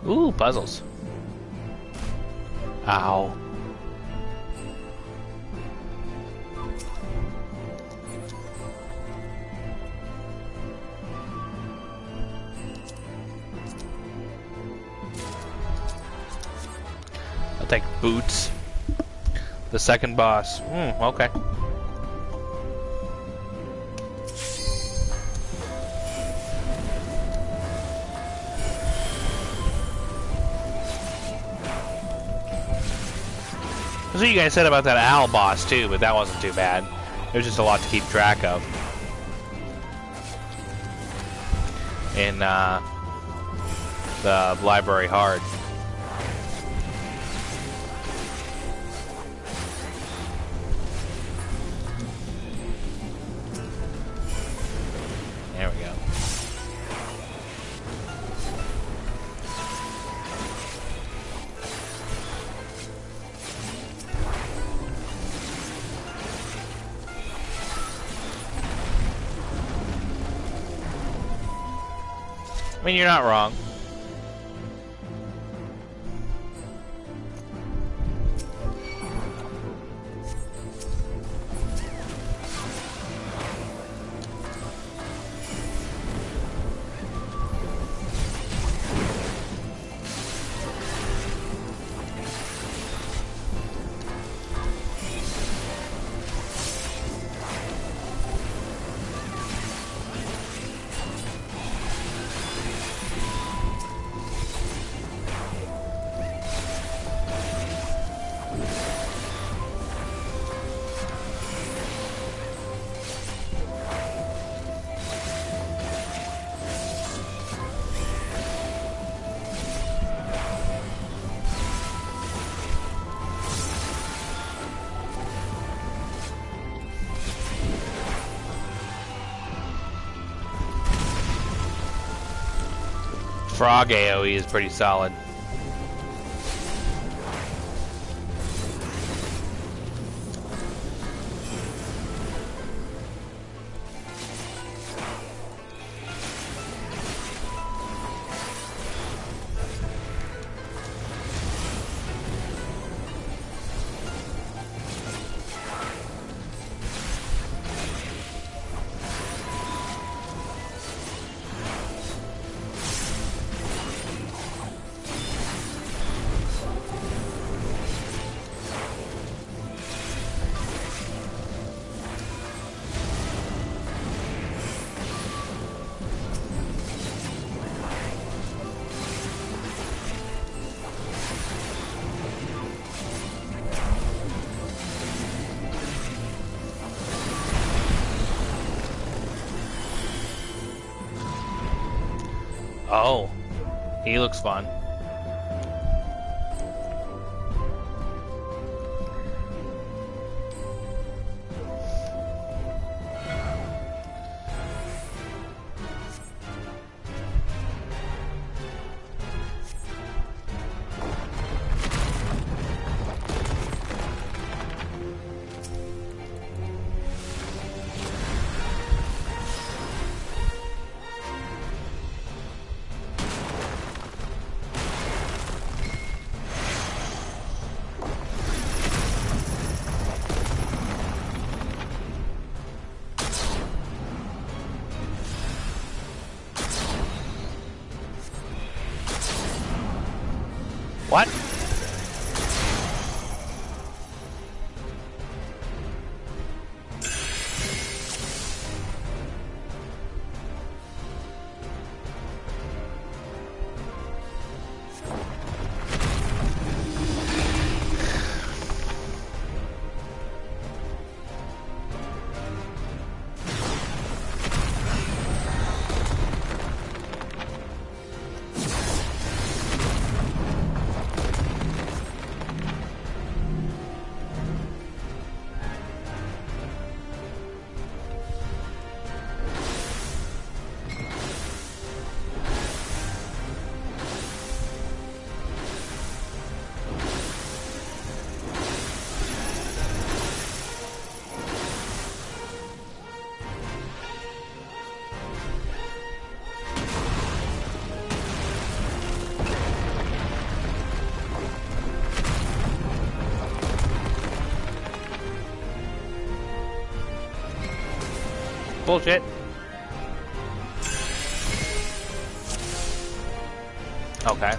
Ooh, puzzles. Ow. I'll take boots. The second boss. Okay. That's what you guys said about that owl boss too, but that wasn't too bad. There's just a lot to keep track of. In the library hard. There we go. I mean, you're not wrong. Frog AoE is pretty solid. Oh, he looks fun. What? Bullshit. Okay.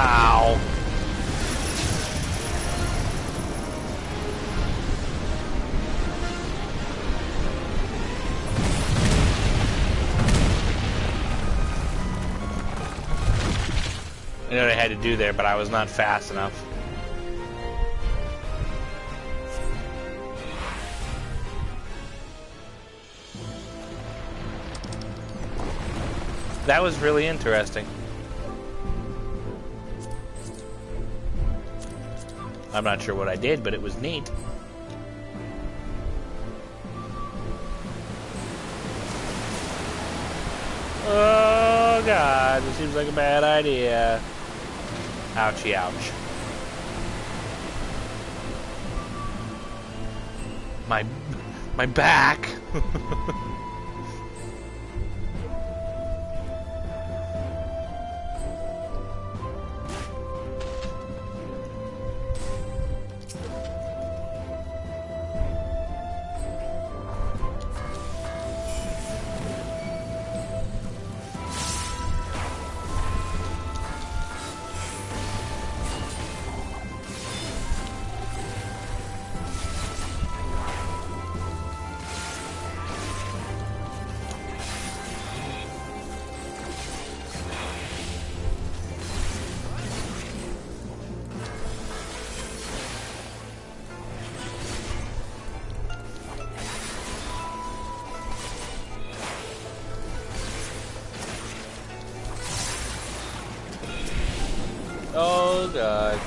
Ow. I know what I had to do there, but I was not fast enough. That was really interesting. I'm not sure what I did, but it was neat. Oh god, this seems like a bad idea. Ouchie, ouch. My back. Oh god.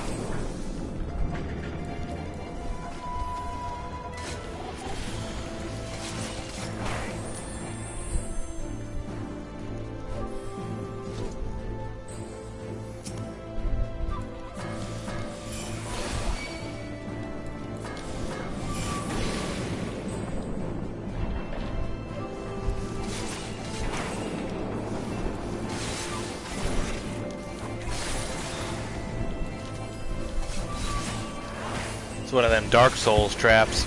It's one of them Dark Souls traps.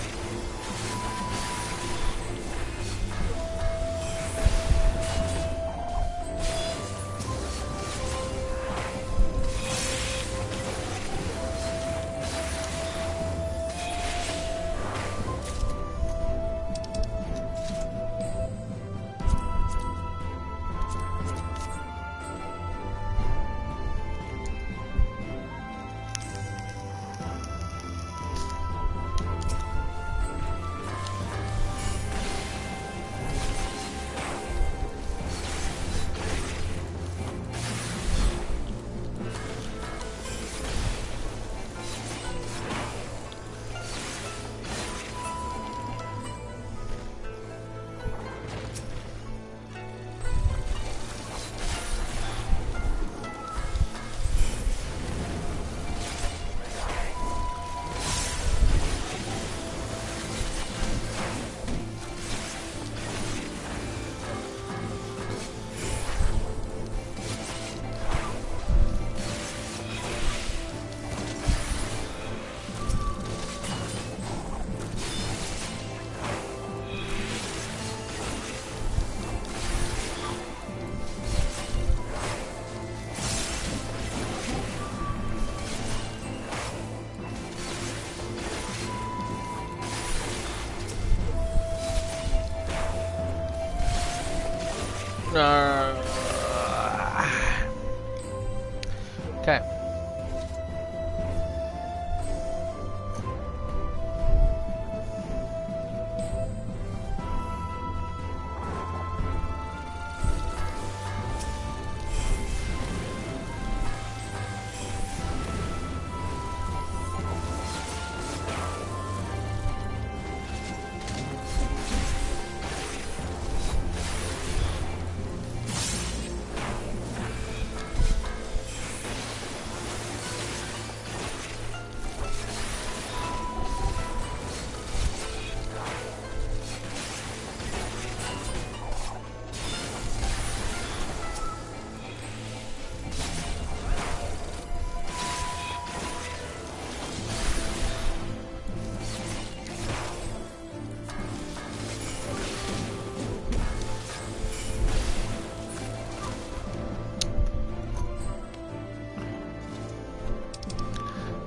Okay.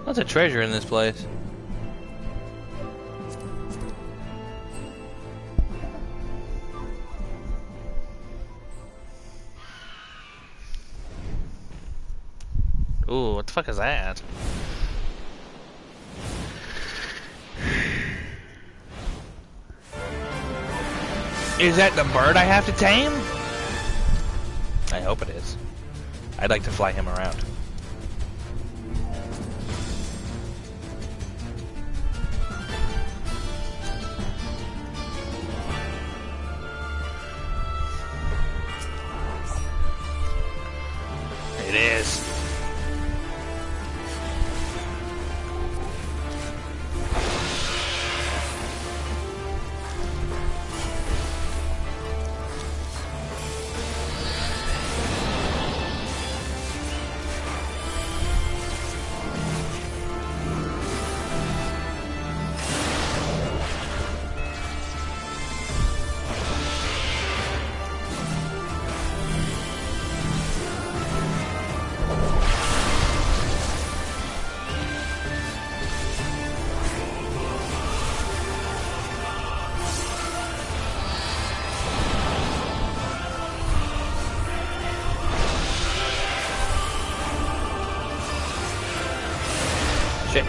Lots of treasure in this place. Ooh, what the fuck is that? Is that the bird I have to tame? I hope it is. I'd like to fly him around. It is. Shit.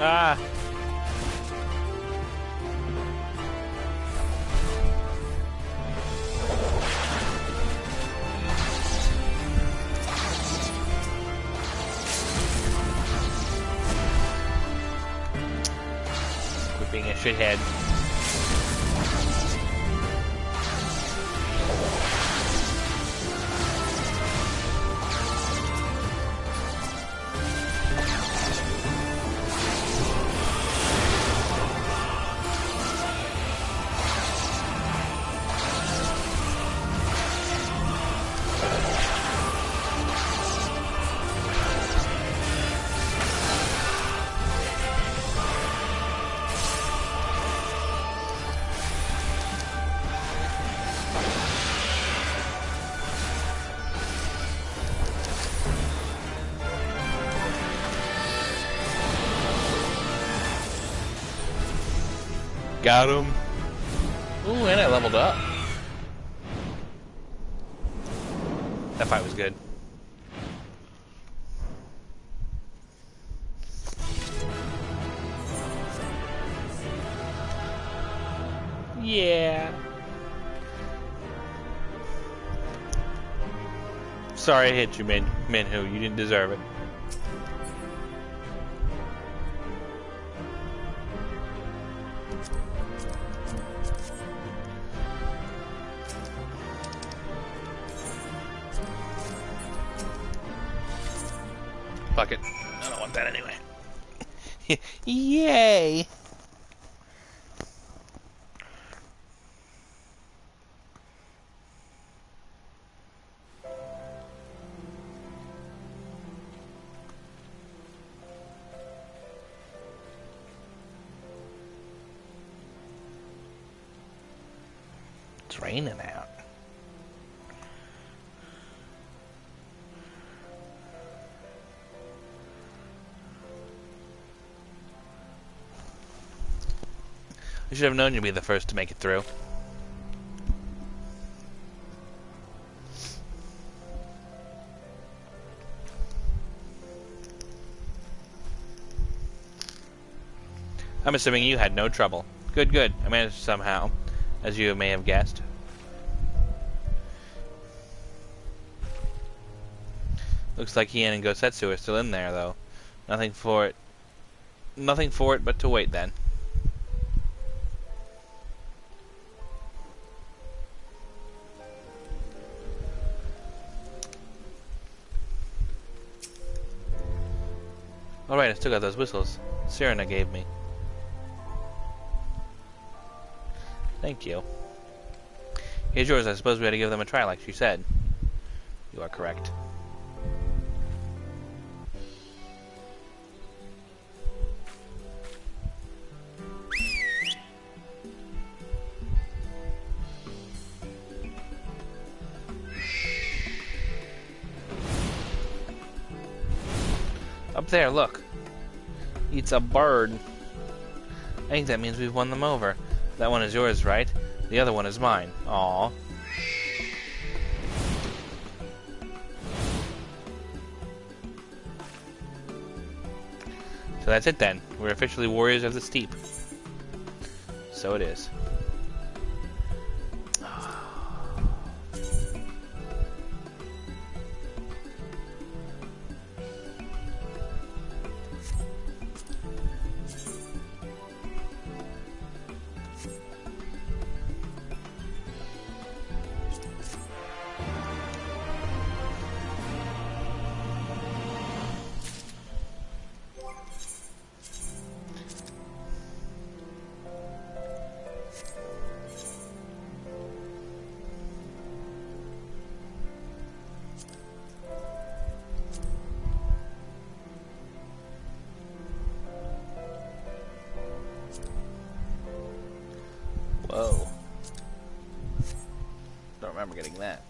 Ah. Quit being a shithead. Got him. Ooh, and I leveled up. That fight was good. Yeah. Sorry I hit you, Minhu. You didn't deserve it. Fuck it. I don't want that anyway. Yay! It's raining out. I should have known you'd be the first to make it through. I'm assuming you had no trouble. Good, good. I managed somehow, as you may have guessed. Looks like Hien and Gosetsu are still in there, though. Nothing for it but to wait then. Alright, I still got those whistles Serena gave me. Thank you. Here's yours. I suppose we ought to give them a try like she said. You are correct. Up there, look. It's a bird. I think that means we've won them over. That one is yours, right? The other one is mine. Aww. So that's it then. We're officially warriors of the steep. So it is. Whoa. Don't remember getting that.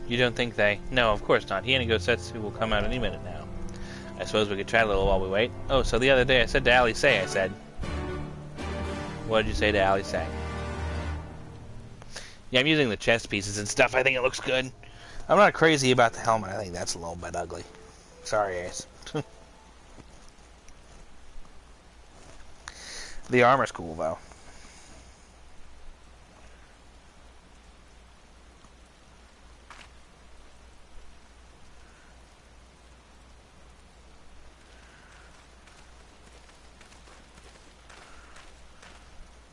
You don't think they... No, of course not. Hien and Gosetsu will come out any minute now. I suppose we could chat a little while we wait. Oh, so the other day I said to Ali Say, I said... What did you say to Ali Say? Yeah, I'm using the chest pieces and stuff. I think it looks good. I'm not crazy about the helmet. I think that's a little bit ugly. Sorry, Ace. The armor's cool, though.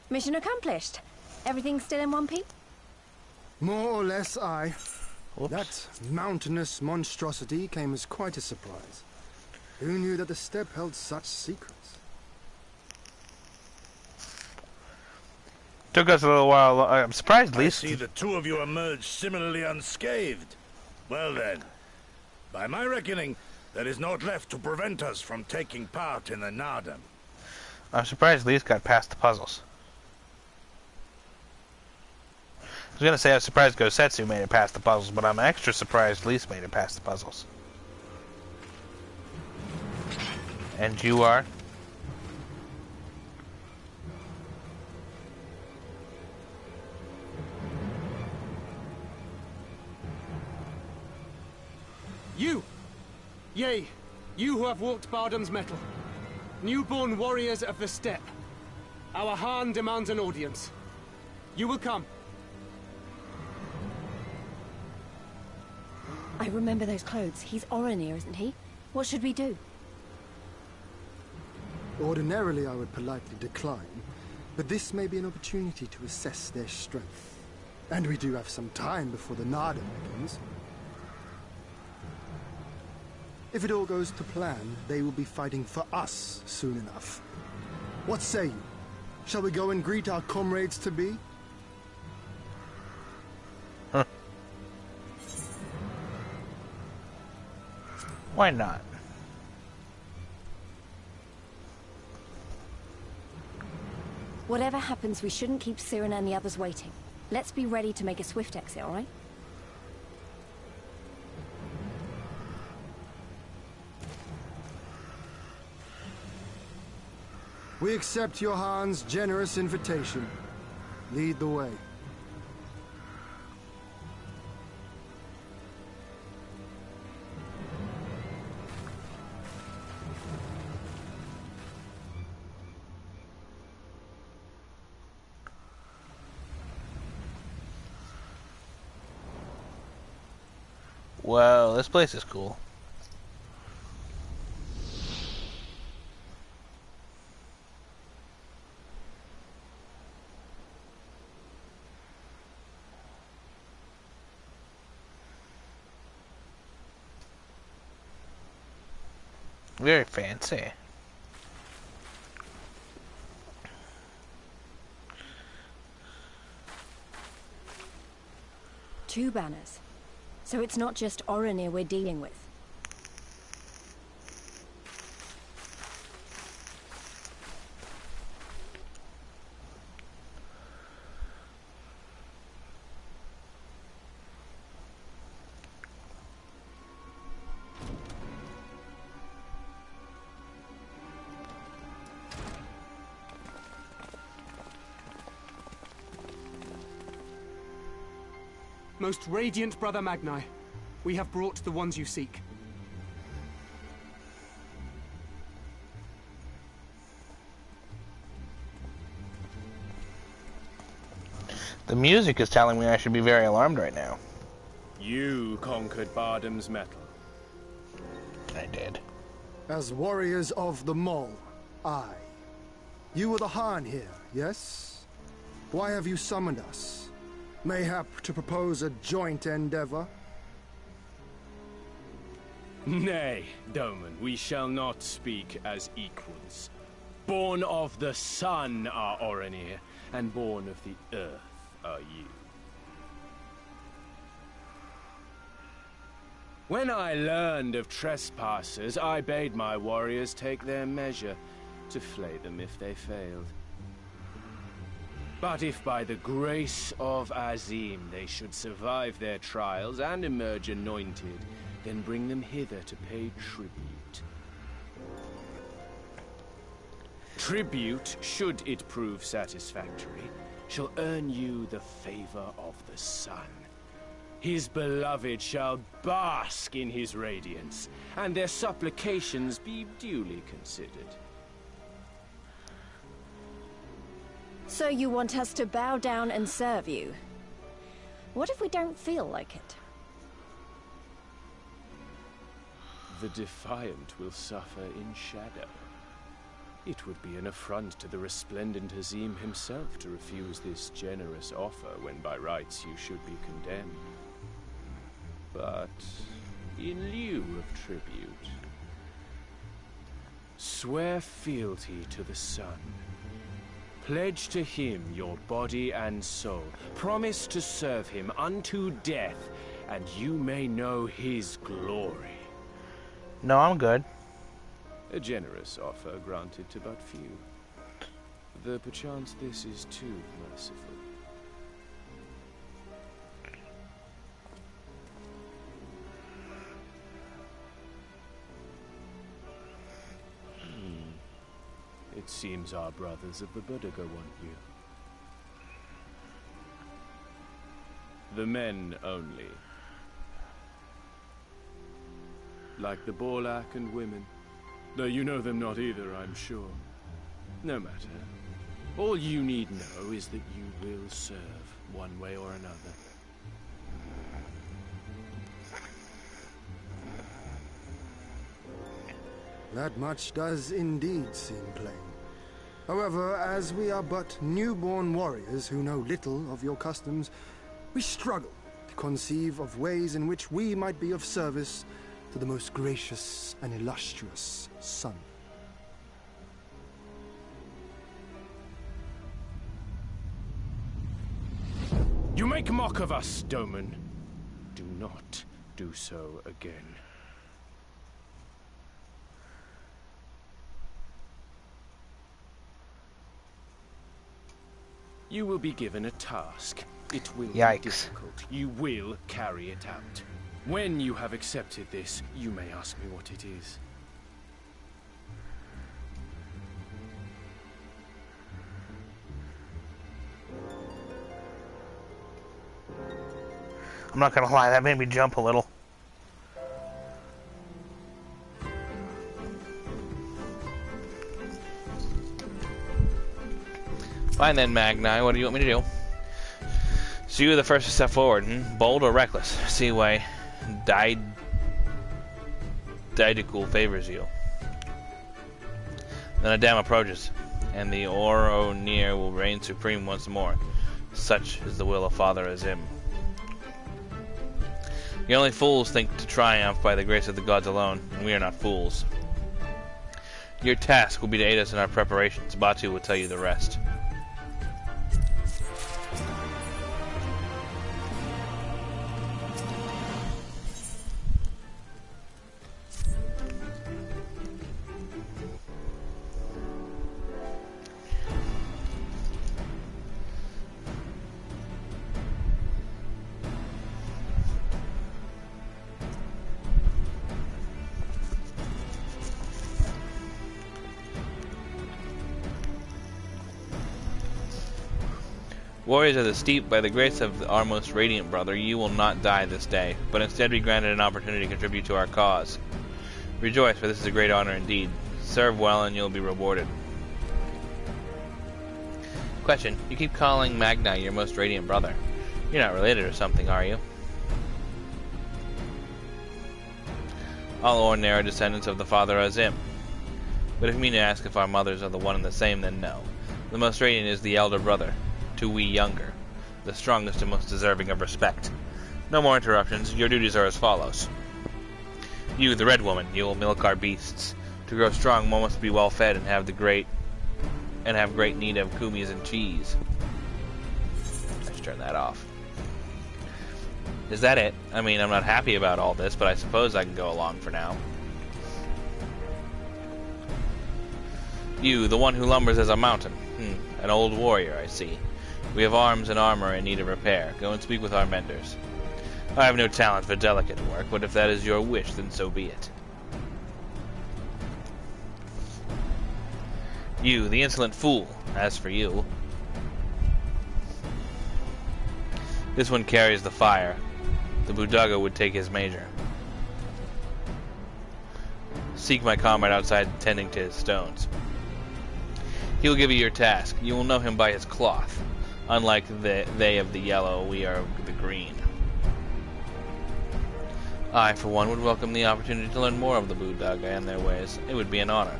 Mission accomplished. Everything's still in one piece? More or less, aye. Whoops. That mountainous monstrosity came as quite a surprise. Who knew that the steppe held such secrets? Took us a little while. I'm surprised, at I least. see the two of you emerged similarly unscathed. Well then, by my reckoning, there is naught left to prevent us from taking part in the Nardam. I'm surprised Lee's got past the puzzles. was gonna say I was surprised Gosetsu made it past the puzzles, but I'm extra surprised Lise made it past the puzzles. And you are? You! Yea, you who have walked Bardam's metal. Newborn warriors of the steppe. Our Hien demands an audience. You will come. I remember those clothes. He's Oronir, isn't he? What should we do? Ordinarily, I would politely decline, but this may be an opportunity to assess their strength. And we do have some time before the Nada begins. If it all goes to plan, they will be fighting for us soon enough. What say you? Shall we go and greet our comrades-to-be? Huh. Why not? Whatever happens, we shouldn't keep Cyrena and the others waiting. Let's be ready to make a swift exit, alright? We accept your Han's generous invitation. Lead the way. Well, this place is cool. Very fancy. Two banners. So it's not just Oronir we're dealing with. Most radiant Brother Magni, we have brought the ones you seek. The music is telling me I should be very alarmed right now. You conquered Bardam's metal. I did. As warriors of the Mole, aye. You were the Hien here, yes? Why have you summoned us? Mayhap to propose a joint endeavor? Nay, Doman, we shall not speak as equals. Born of the sun are Oronir, and born of the earth are you. When I learned of trespassers, I bade my warriors take their measure, to flay them if they failed. But if by the grace of Azim they should survive their trials and emerge anointed, then bring them hither to pay tribute. Tribute, should it prove satisfactory, shall earn you the favor of the sun. His beloved shall bask in his radiance, and their supplications be duly considered. So you want us to bow down and serve you? What if we don't feel like it? The defiant will suffer in shadow. It would be an affront to the resplendent Azim himself to refuse this generous offer when by rights you should be condemned. But in lieu of tribute, swear fealty to the sun. Pledge to him your body and soul. Promise to serve him unto death, and you may know his glory. No, I'm good. A generous offer granted to but few. Though perchance this is too merciful. seems our brothers of the Buddha want you. The men only. Like the Borlak and women. Though you know them not either, I'm sure. No matter. All you need know is that you will serve, one way or another. That much does indeed seem plain. However, as we are but newborn warriors who know little of your customs, we struggle to conceive of ways in which we might be of service to the most gracious and illustrious son. You make mock of us, Doman. Do not do so again. You will be given a task. It will be difficult. You will carry it out. When you have accepted this, you may ask me what it is. I'm not gonna lie, that made me jump a little. Fine then, Magni, what do you want me to do? So you are the first to step forward, bold or reckless. See why Didicul favors you. Then a dam approaches, and the Oronir will reign supreme once more. Such is the will of Father Azim. The only fools think to triumph by the grace of the gods alone, and we are not fools. Your task will be to aid us in our preparations. Batu will tell you the rest. Warriors of the Steep, by the grace of our most radiant brother, you will not die this day, but instead be granted an opportunity to contribute to our cause. Rejoice, for this is a great honor indeed. Serve well and you'll be rewarded. Question. You keep calling Magni your most radiant brother. You're not related or something, are you? All Ornir are descendants of the father Azim. But if you mean to ask if our mothers are the one and the same, then no. The most radiant is the elder brother. To we younger, the strongest and most deserving of respect. No more interruptions. Your duties are as follows. You, the red woman, you will milk our beasts. To grow strong, one must be well fed and have great need of kumis and cheese. Let's turn that off. Is that it? I mean, I'm not happy about all this, but I suppose I can go along for now. You, the one who lumbers as a mountain. An old warrior, I see. We have arms and armor in need of repair. Go and speak with our menders. I have no talent for delicate work, but if that is your wish, then so be it. You, the insolent fool. As for you... This one carries the fire. The Budaga would take his major. Seek my comrade outside tending to his stones. He will give you your task. You will know him by his cloth. Unlike they of the yellow, we are of the green. I, for one, would welcome the opportunity to learn more of the Budaga and their ways. It would be an honor.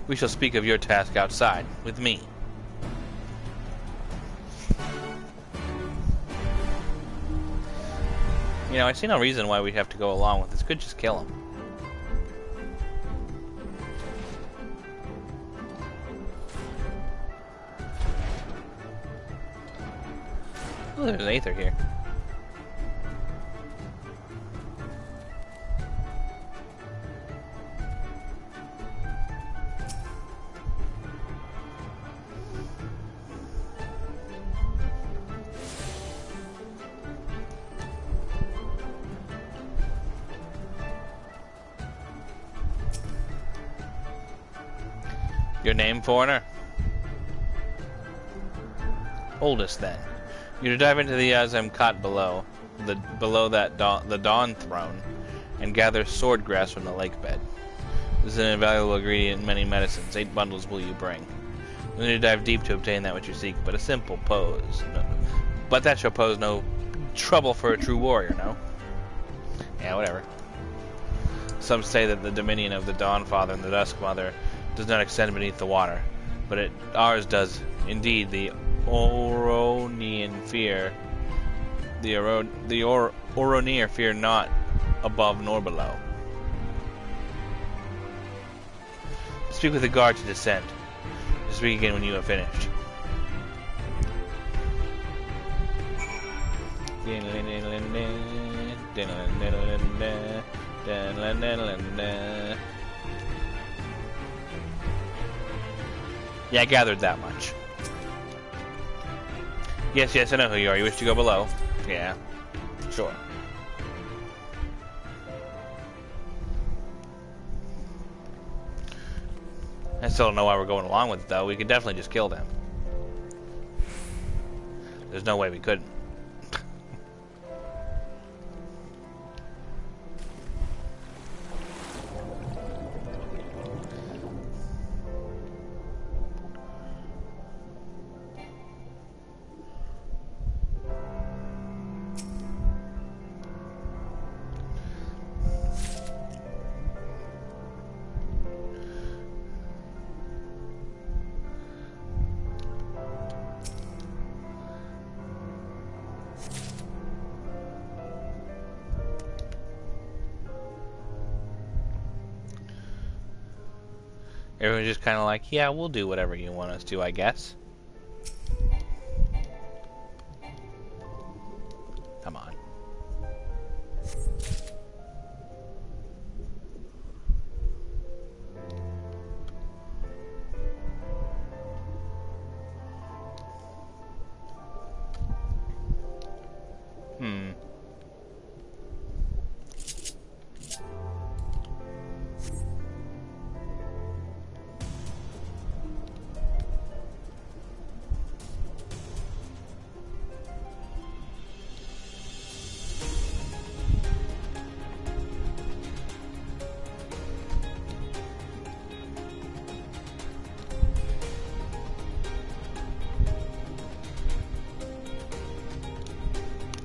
We shall speak of your task outside, with me. You know, I see no reason why we'd have to go along with this. Could just kill him. Oh, there's an Aether here. Your name, foreigner? Oldest, then. You're to dive into the Azamkat below, the Dawn Throne, and gather sword grass from the lake bed. This is an invaluable ingredient in many medicines. 8 bundles will you bring. You need to dive deep to obtain that which you seek, but a simple pose. No, but that shall pose no trouble for a true warrior, no? Yeah, whatever. Some say that the dominion of the Dawn Father and the Dusk Mother does not extend beneath the water, but ours does. Indeed, the Oronian fear, the Oronier fear not above nor below. Speak with the guard to descend. Speak again when you have finished. Yeah, I gathered that much. Yes, I know who you are. You wish to go below? Yeah, sure. I still don't know why we're going along with it, though. We could definitely just kill them. There's no way we couldn't. Everyone's just kind of like, yeah, we'll do whatever you want us to, I guess. Come on.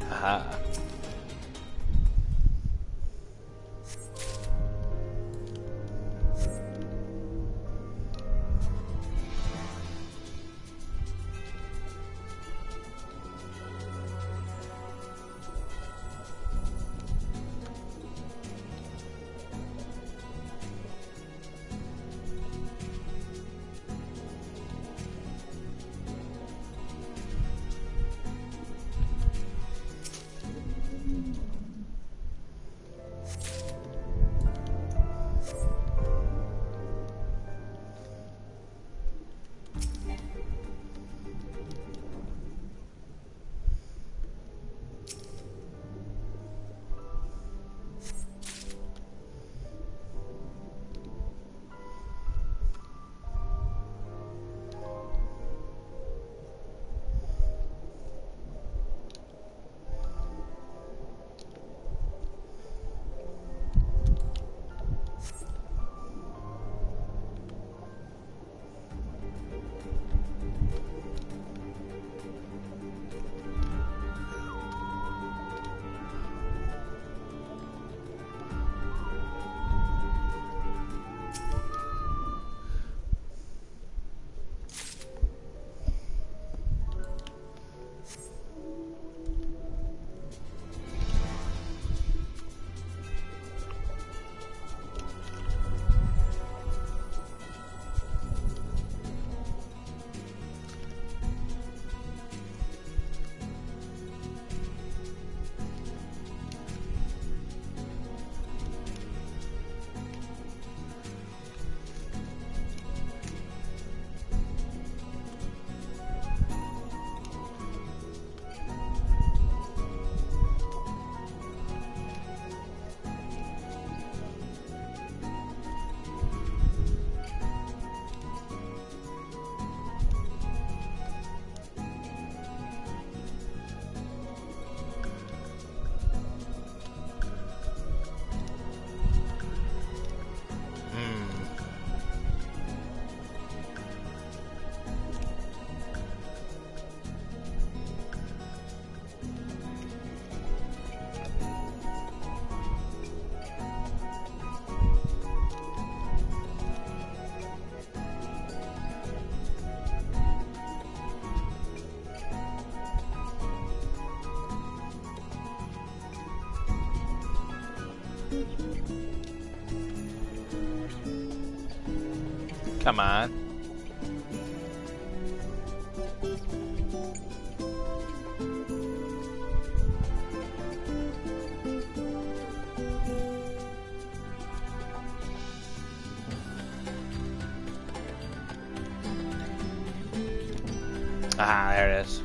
Aha. Come on. Ah, there it is.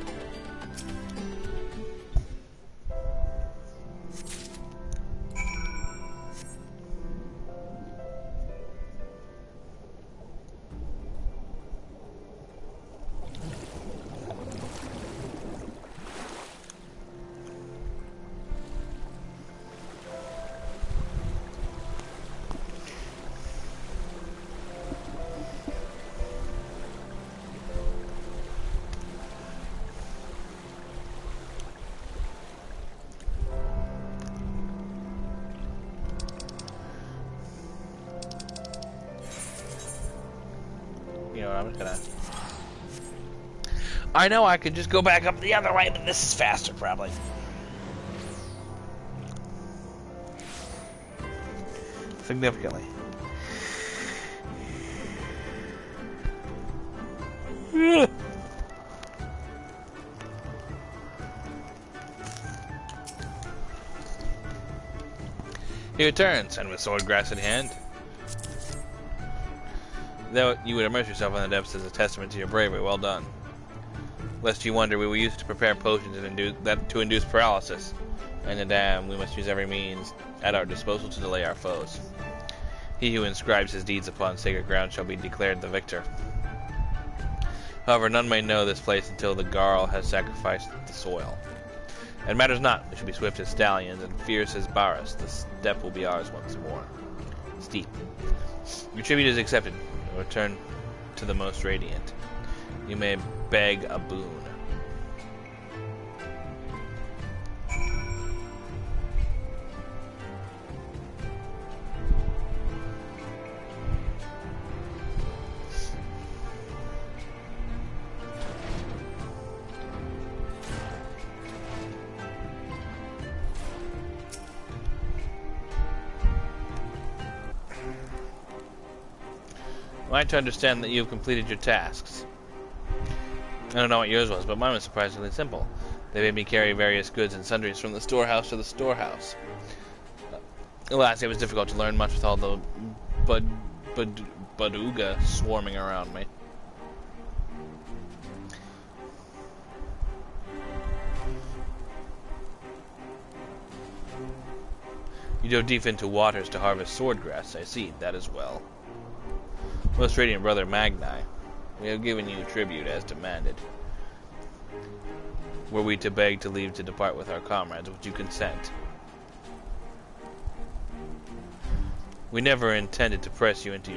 You know what, I'm just gonna... I know I could just go back up the other way, but this is faster, probably. Significantly. He returns, and with sword grass in hand. Though you would immerse yourself in the depths as a testament to your bravery, well done. Lest you wonder, we will use it to prepare potions to induce paralysis. And the damn, we must use every means at our disposal to delay our foes. He who inscribes his deeds upon sacred ground shall be declared the victor. However, none may know this place until the Garl has sacrificed the soil. It matters not, we shall be swift as stallions and fierce as Barus. The step will be ours once more. Steep. Your tribute is accepted. Return to the most radiant. You may beg a boon. Am I to understand that you have completed your tasks? I don't know what yours was, but mine was surprisingly simple. They made me carry various goods and sundries from the storehouse to the storehouse. Alas, it was difficult to learn much with all the Baduga swarming around me. You dove deep into waters to harvest swordgrass, I see. That is well. Most radiant brother Magni, we have given you tribute as demanded. Were we to beg to leave to depart with our comrades, would you consent? We never intended to press you into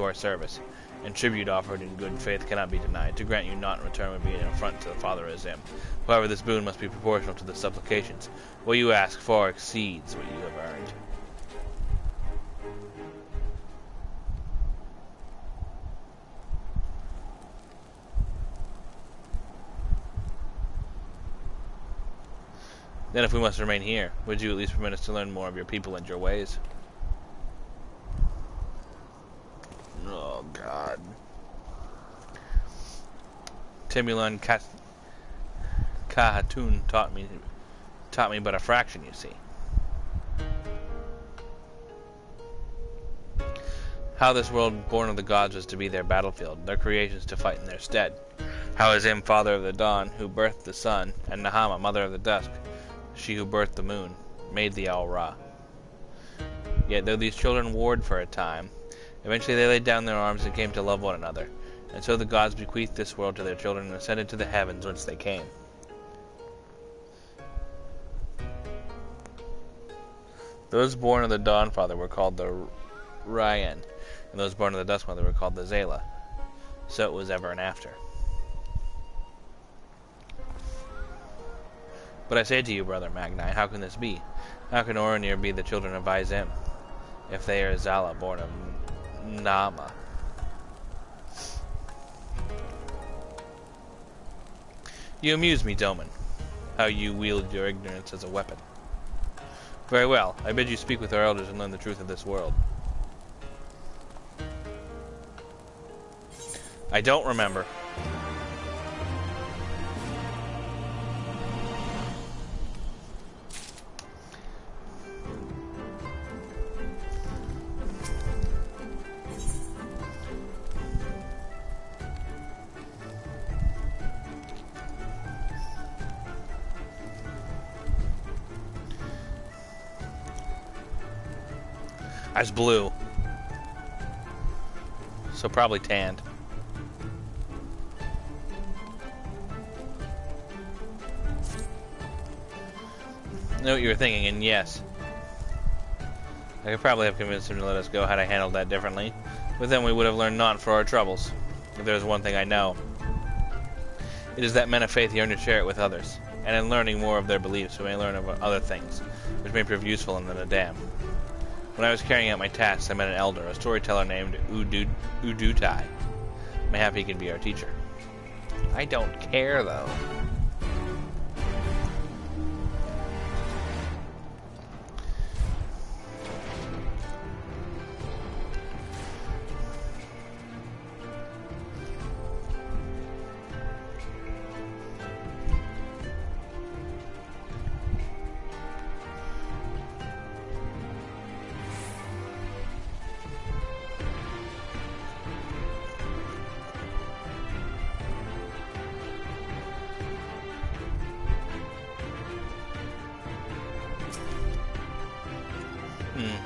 our service, and tribute offered in good faith cannot be denied. To grant you not in return would be an affront to the Father Azim. However, this boon must be proportional to the supplications. What you ask far exceeds what you have earned. Then if we must remain here, would you at least permit us to learn more of your people and your ways? Oh, God. Timulan Kahatun taught me but a fraction, you see. How this world born of the gods was to be their battlefield, their creations to fight in their stead. How Azim, father of the dawn, who birthed the sun, and Nahama, mother of the dusk, she who birthed the moon, made the Al-Ra. Yet though these children warred for a time, eventually they laid down their arms and came to love one another. And so the gods bequeathed this world to their children and ascended to the heavens whence they came. Those born of the Dawn Father were called the Ryan, and those born of the Dusk Mother were called the Zayla. So it was ever and after. But I say to you, brother Magni, how can this be? How can Oronir be the children of Izem, if they are Zala, born of Nama? You amuse me, Doman, how you wield your ignorance as a weapon. Very well, I bid you speak with our elders and learn the truth of this world. I don't remember. I was blue. So probably tanned. I know what you were thinking, and yes. I could probably have convinced him to let us go had I handled that differently. But then we would have learned naught for our troubles. If there's one thing I know, it is that men of faith yearn to share it with others. And in learning more of their beliefs, we may learn of other things, which may prove useful in the dam. When I was carrying out my tasks, I met an elder, a storyteller named Udutai. Mayhap he can be our teacher. I don't care, though.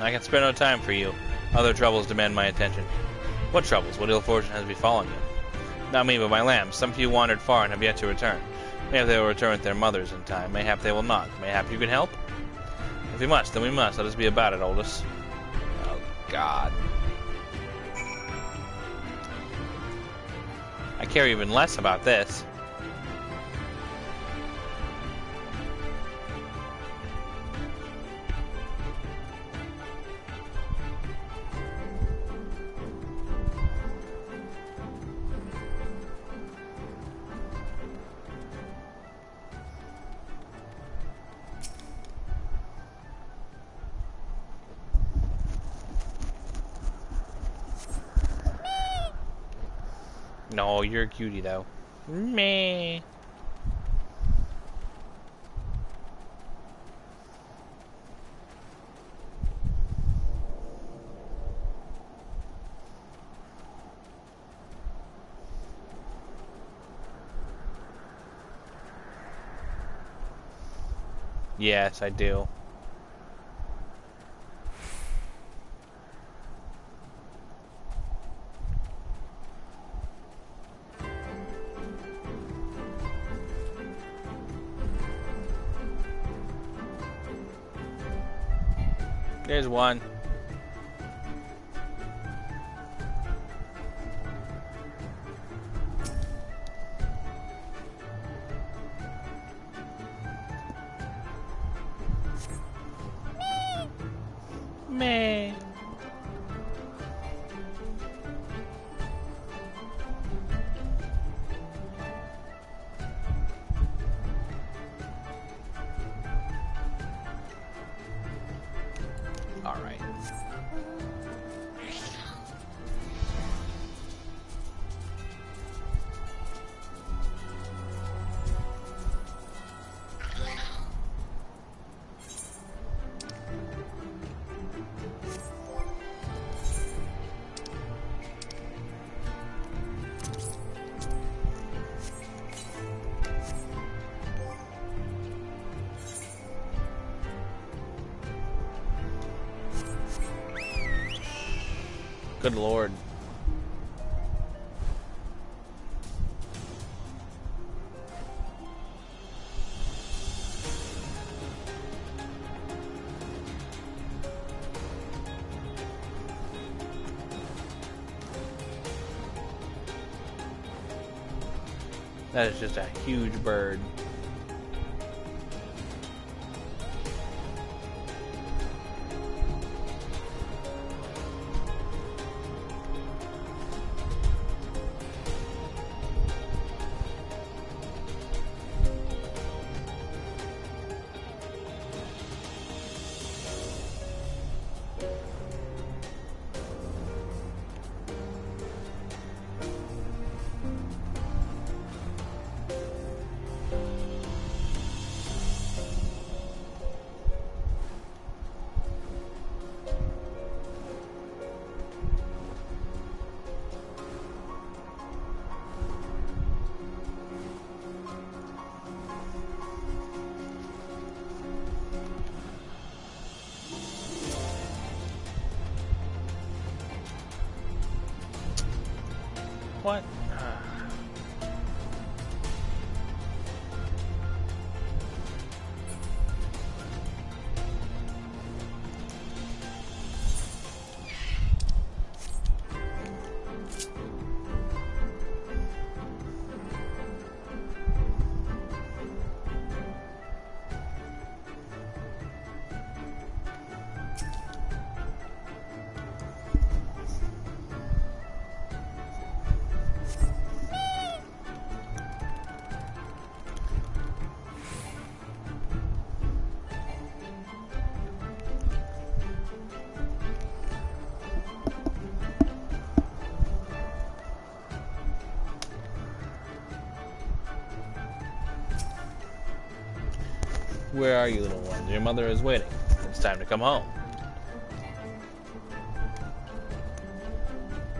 I can spare no time for you. Other troubles demand my attention. What troubles? What ill fortune has befallen you? Not me, but my lambs. Some few wandered far and have yet to return. Mayhap they will return with their mothers in time. Mayhap they will not. Mayhap you can help? If we must, then we must. Let us be about it, oldest. Oh, God. I care even less about this. No, you're a cutie, though. Meh. Yes, I do. There's one. Meh. All right. Good Lord. That is just a huge bird. What? Where are you, little one? Your mother is waiting. It's time to come home.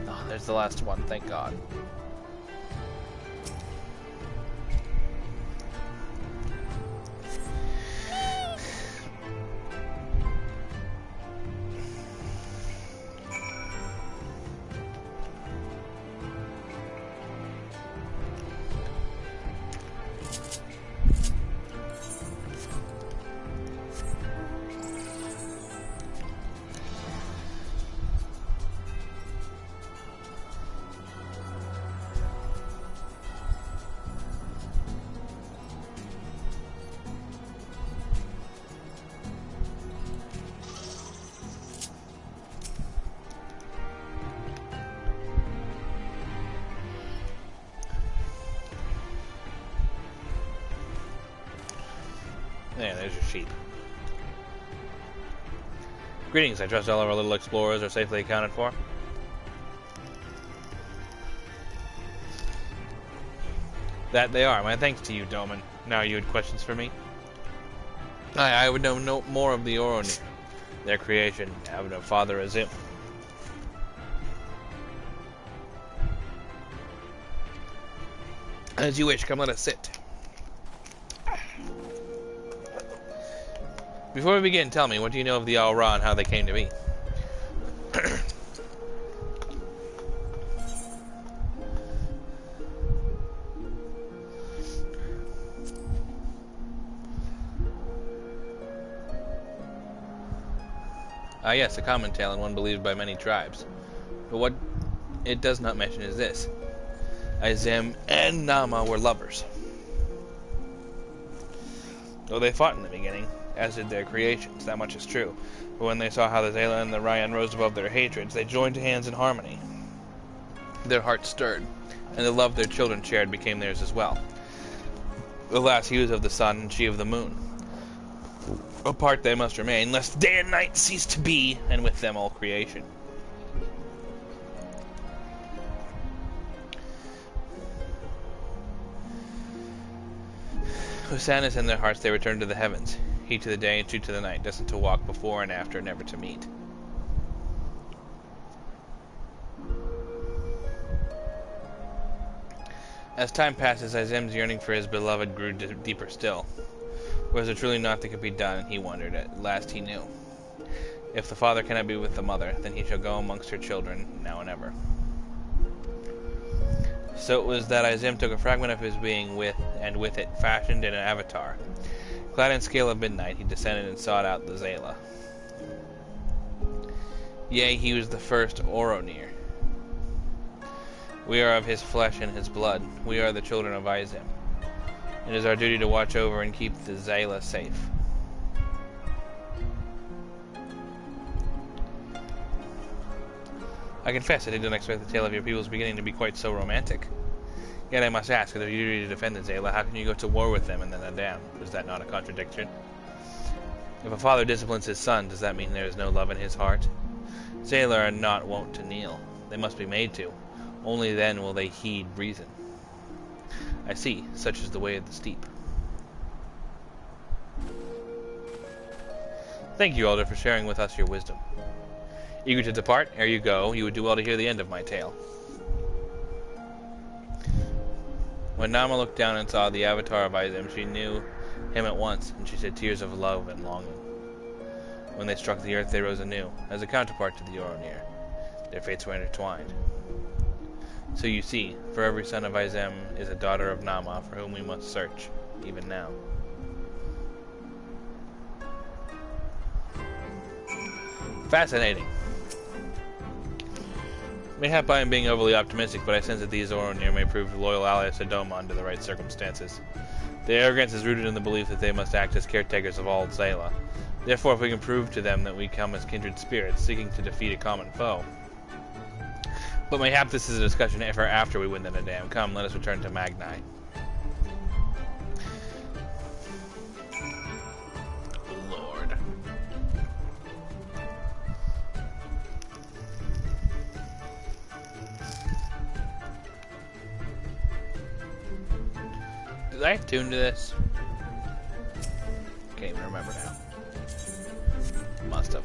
Oh, there's the last one, thank God. Yeah, there's your sheep. Greetings, I trust all of our little explorers are safely accounted for. That they are. My thanks to you, Doman. Now you had questions for me? I would know no more of the Oronir, their creation, having a father as him. As you wish, come let us sit. Before we begin, tell me, what do you know of the Al-Ra and how they came to be? Yes, a common tale and one believed by many tribes. But what it does not mention is this. Azem and Nama were lovers. Though they fought in the beginning, as did their creations, that much is true. But when they saw how the Zayla and the Ryan rose above their hatreds, they joined hands in harmony. Their hearts stirred, and the love their children shared became theirs as well. Alas, he was of the sun, and she of the moon. Apart they must remain, lest day and night cease to be, and with them all creation. With sadness in their hearts they returned to the heavens, he to the day and she to the night, destined to walk before and after, never to meet. As time passes, Azem's yearning for his beloved grew deeper still. Was there truly naught that could be done, he wondered. At last he knew. If the father cannot be with the mother, then he shall go amongst her children, now and ever. So it was that Azem took a fragment of his being and with it fashioned in an avatar. Clad in scale of midnight, he descended and sought out the Zayla. Yea, he was the first Oronir. We are of his flesh and his blood. We are the children of Azem. It is our duty to watch over and keep the Zayla safe. I confess I did not expect the tale of your peoples beginning to be quite so romantic. Yet I must ask, if your duty to defend the Zayla, how can you go to war with them and then down? Is that not a contradiction? If a father disciplines his son, does that mean there is no love in his heart? Zayla are not wont to kneel. They must be made to. Only then will they heed reason. I see, such is the way of the steep. Thank you, Elder, for sharing with us your wisdom. Eager to depart? Ere you go, you would do well to hear the end of my tale. When Nama looked down and saw the avatar of Azem, she knew him at once, and she shed tears of love and longing. When they struck the earth, they rose anew, as a counterpart to the Oronir. Their fates were intertwined. So you see, for every son of Izem is a daughter of Nama, for whom we must search, even now. Fascinating. Mayhap I am being overly optimistic, but I sense that these Oronir may prove loyal allies to Doma under the right circumstances. Their arrogance is rooted in the belief that they must act as caretakers of all Zayla. Therefore, if we can prove to them that we come as kindred spirits, seeking to defeat a common foe. But mayhap this is a discussion for after we win the Nadam. Come, let us return to Magni. Lord. Did I tune to this? Can't even remember now. Must have.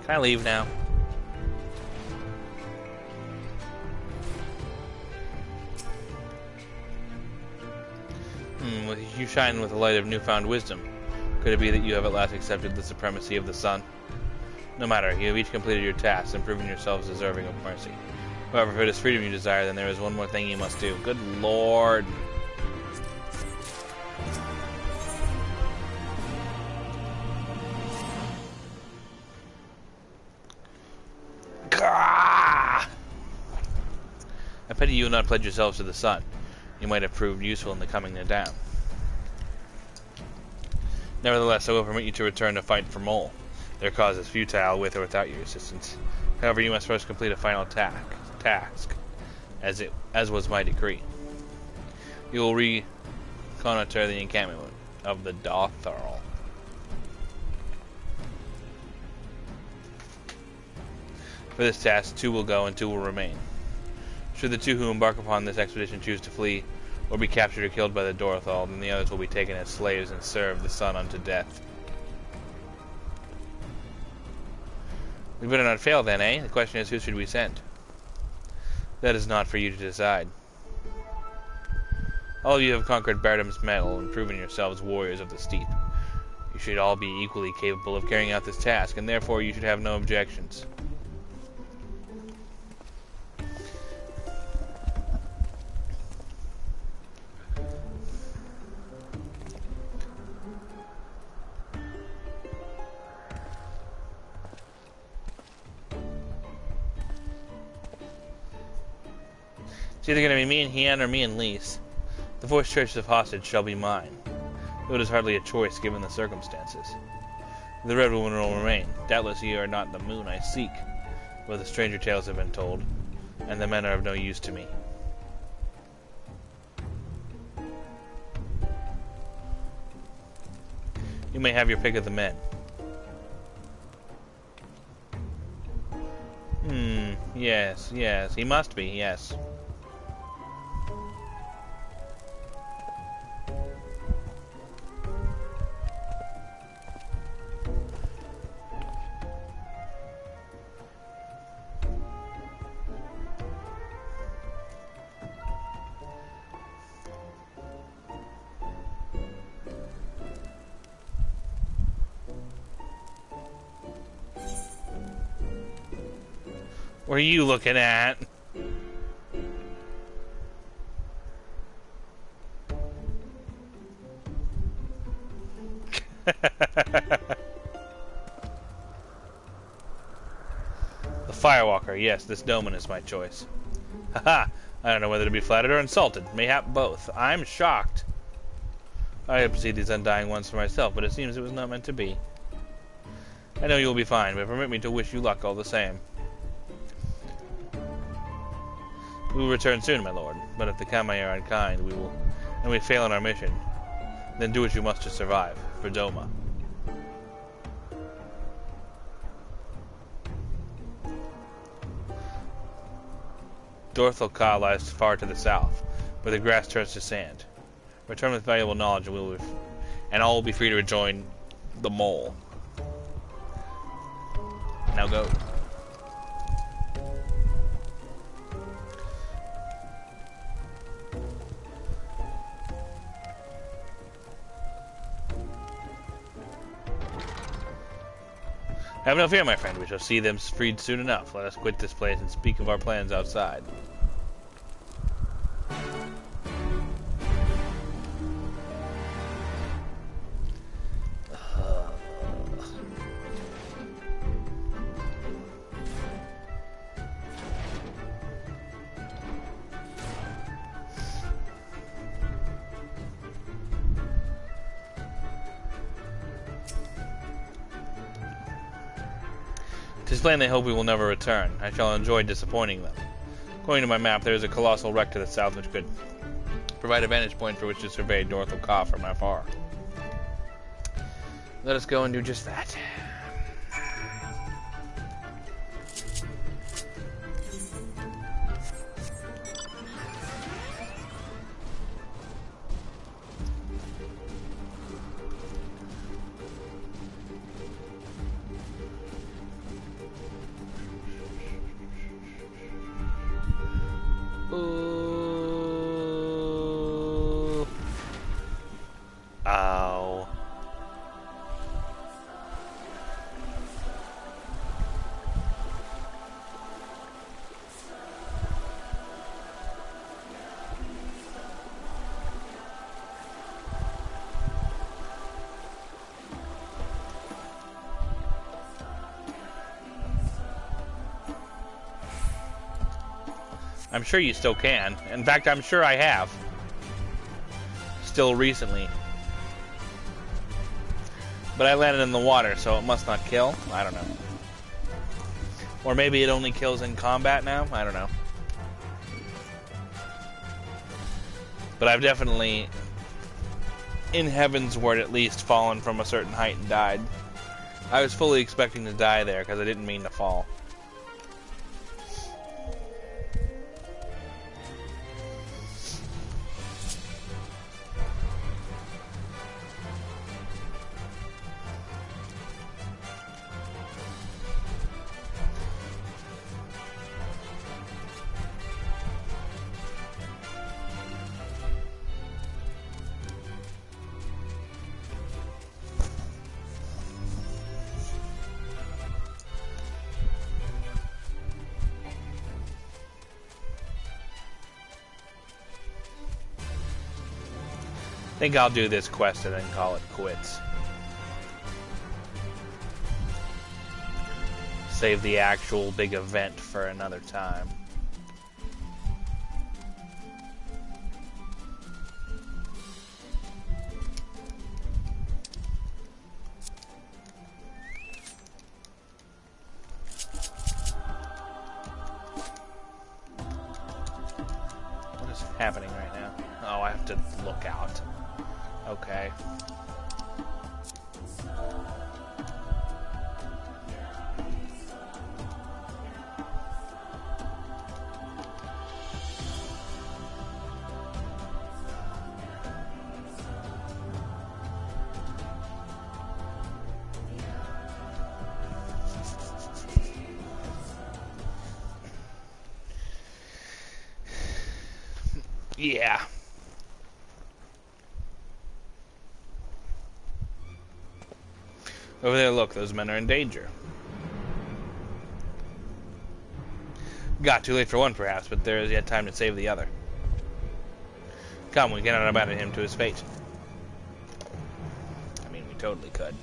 Can I leave now? You shine with the light of newfound wisdom. Could it be that you have at last accepted the supremacy of the sun? No matter, you have each completed your tasks and proven yourselves deserving of mercy. However, if it is freedom you desire, then there is one more thing you must do. Good Lord! Gah! I pity you will not pledge yourselves to the sun. You might have proved useful in the coming Nadam. Nevertheless, I will permit you to return to fight for Mole. Their cause is futile with or without your assistance. However, you must first complete a final task, as was my decree. You will reconnoiter the encampment of the Dothrol. For this task, 2 will go and 2 will remain. Should the 2 who embark upon this expedition choose to flee, or be captured or killed by the Dothrol, then the others will be taken as slaves and serve the sun unto death. We better not fail then, eh? The question is, who should we send? That is not for you to decide. All of you have conquered Bardam's Metal and proven yourselves warriors of the steep. You should all be equally capable of carrying out this task, and therefore you should have no objections. It's either going to be me and Hien or me and Lise. The voice church of hostage shall be mine, though it is hardly a choice given the circumstances. The Red Woman will remain. Doubtless ye are not the moon I seek, where the stranger tales have been told, and the men are of no use to me. You may have your pick of the men. Yes, he must be, yes. What are you looking at? The Firewalker. Yes, this Doman is my choice. Haha! I don't know whether to be flattered or insulted. Mayhap both. I'm shocked. I hope to see these undying ones for myself, but it seems it was not meant to be. I know you will be fine, but permit me to wish you luck all the same. We will return soon, my lord, but if the Kamai are unkind, and we fail in our mission, then do what you must to survive, for Doma. Dorthal Ka lies far to the south, where the grass turns to sand. Return with valuable knowledge, and all will be free to rejoin the mole. Now go. Have no fear, my friend. We shall see them freed soon enough. Let us quit this place and speak of our plans outside. Tis plain they hope we will never return. I shall enjoy disappointing them. According to my map, there is a colossal wreck to the south which could provide a vantage point for which to survey North Oka from afar. Let us go and do just that. Ow. I'm sure you still can. In fact, I'm sure I have. Still recently. But I landed in the water, so it must not kill. I don't know. Or maybe it only kills in combat now? I don't know. But I've definitely, in Heaven's Word at least, fallen from a certain height and died. I was fully expecting to die there, because I didn't mean to fall. I think I'll do this quest and then call it quits. Save the actual big event for another time. What is happening right now? Oh, I have to look out. Okay. Yeah. Over there, look, those men are in danger. Got too late for one, perhaps, but there is yet time to save the other. Come, we cannot abandon him to his fate. I mean, we totally could.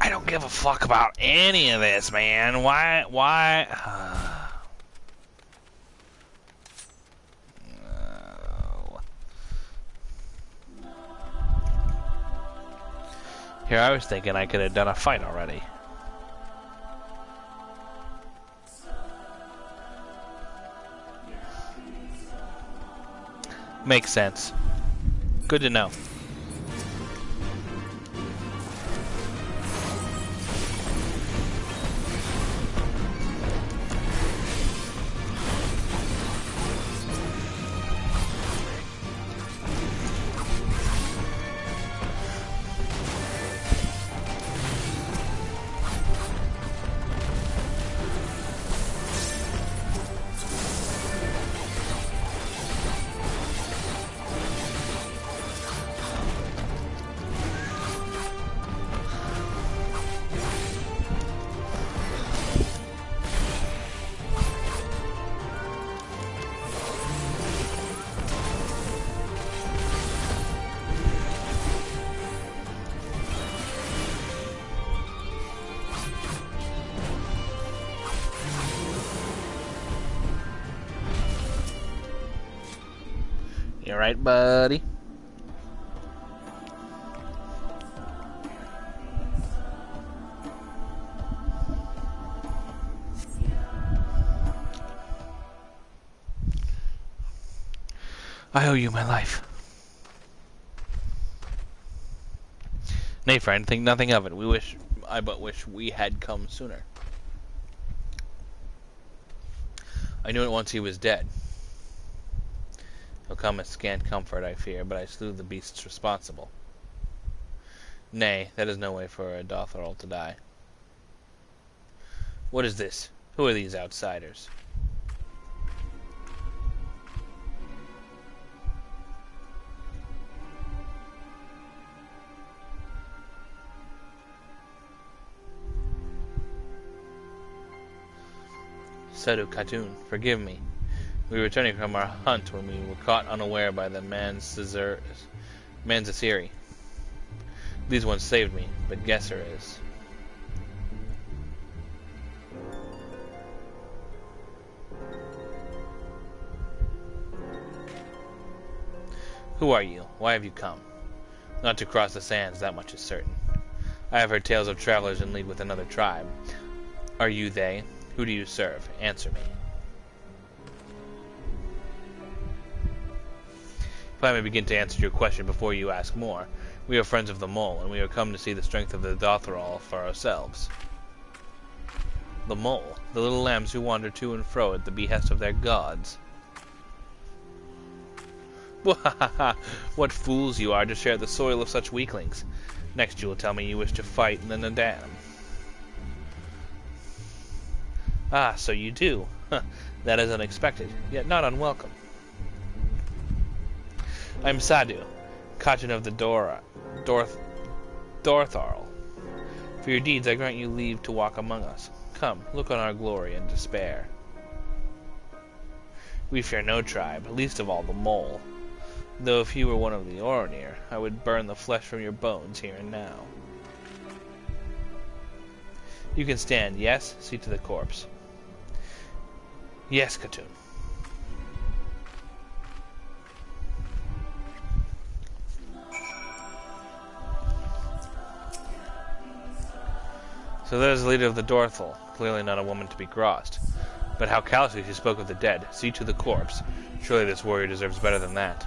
I don't give a fuck about any of this, man. Why? Here, I was thinking I could have done a fight already. Makes sense. Good to know. You alright, buddy? I owe you my life. Nay, friend, think nothing of it. I but wish we had come sooner. I knew at once he was dead. He'll come as scant comfort, I fear, but I slew the beasts responsible. Nay, that is no way for a Dothrol to die. What is this? Who are these outsiders? Sedu Khatun, forgive me. We were returning from our hunt when we were caught unaware by the Manzasiri. These ones saved me, but Gesser is. Who are you? Why have you come? Not to cross the sands, that much is certain. I have heard tales of travelers in league with another tribe. Are you they? Who do you serve? Answer me. If I may begin to answer your question before you ask more, we are friends of the Mole, and we are come to see the strength of the Dothrol for ourselves. The Mole, the little lambs who wander to and fro at the behest of their gods. What fools you are to share the soil of such weaklings. Next you will tell me you wish to fight in the Nadan. Ah, so you do. That is unexpected, yet not unwelcome. I am Sadu, Khatun of the Dortharl. For your deeds I grant you leave to walk among us. Come, look on our glory and despair. We fear no tribe, least of all the Mole. Though if you were one of the Oronir, I would burn the flesh from your bones here and now. You can stand, yes? See to the corpse. Yes, Khatun. So there's the leader of the Dorthal, clearly not a woman to be crossed. But how callously she spoke of the dead. See to the corpse. Surely this warrior deserves better than that.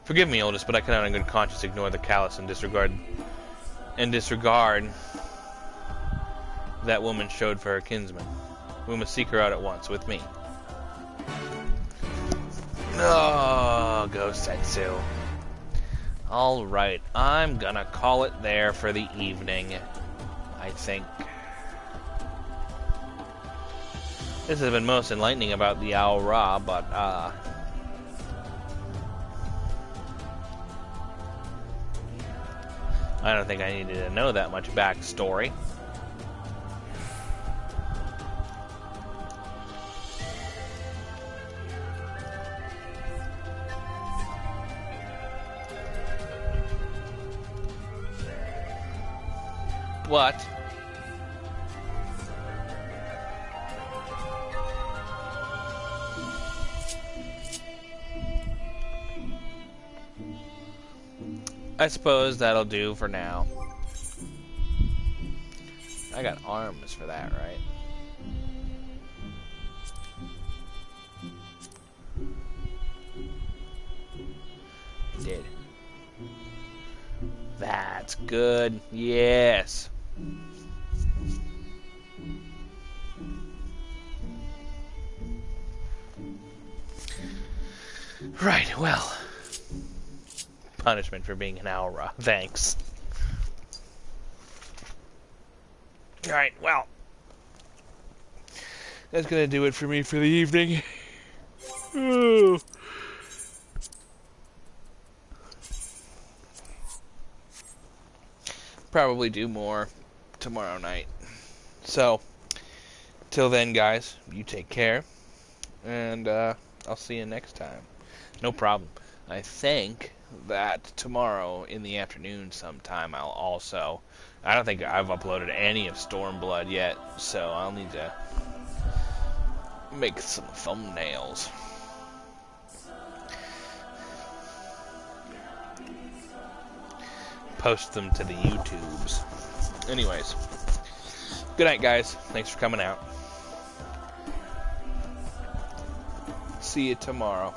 Forgive me, oldest, but I cannot in good conscience ignore the callous and disregard that woman showed for her kinsman. We must seek her out at once, with me. Oh, go Setsu. Alright, I'm gonna call it there for the evening, I think. This has been most enlightening about the Owl Ra, but, I don't think I needed to know that much backstory. What? I suppose that'll do for now. I got arms for that, right? I did. That's good. Yes. Right, well. Punishment for being an Aura. Thanks. Alright, well. That's gonna do it for me for the evening. Ooh. Probably do more tomorrow night. So, till then, guys, you take care. And, I'll see you next time. No problem. I think that tomorrow in the afternoon sometime I'll also... I don't think I've uploaded any of Stormblood yet, so I'll need to make some thumbnails. Post them to the YouTubes. Anyways, good night, guys. Thanks for coming out. See you tomorrow.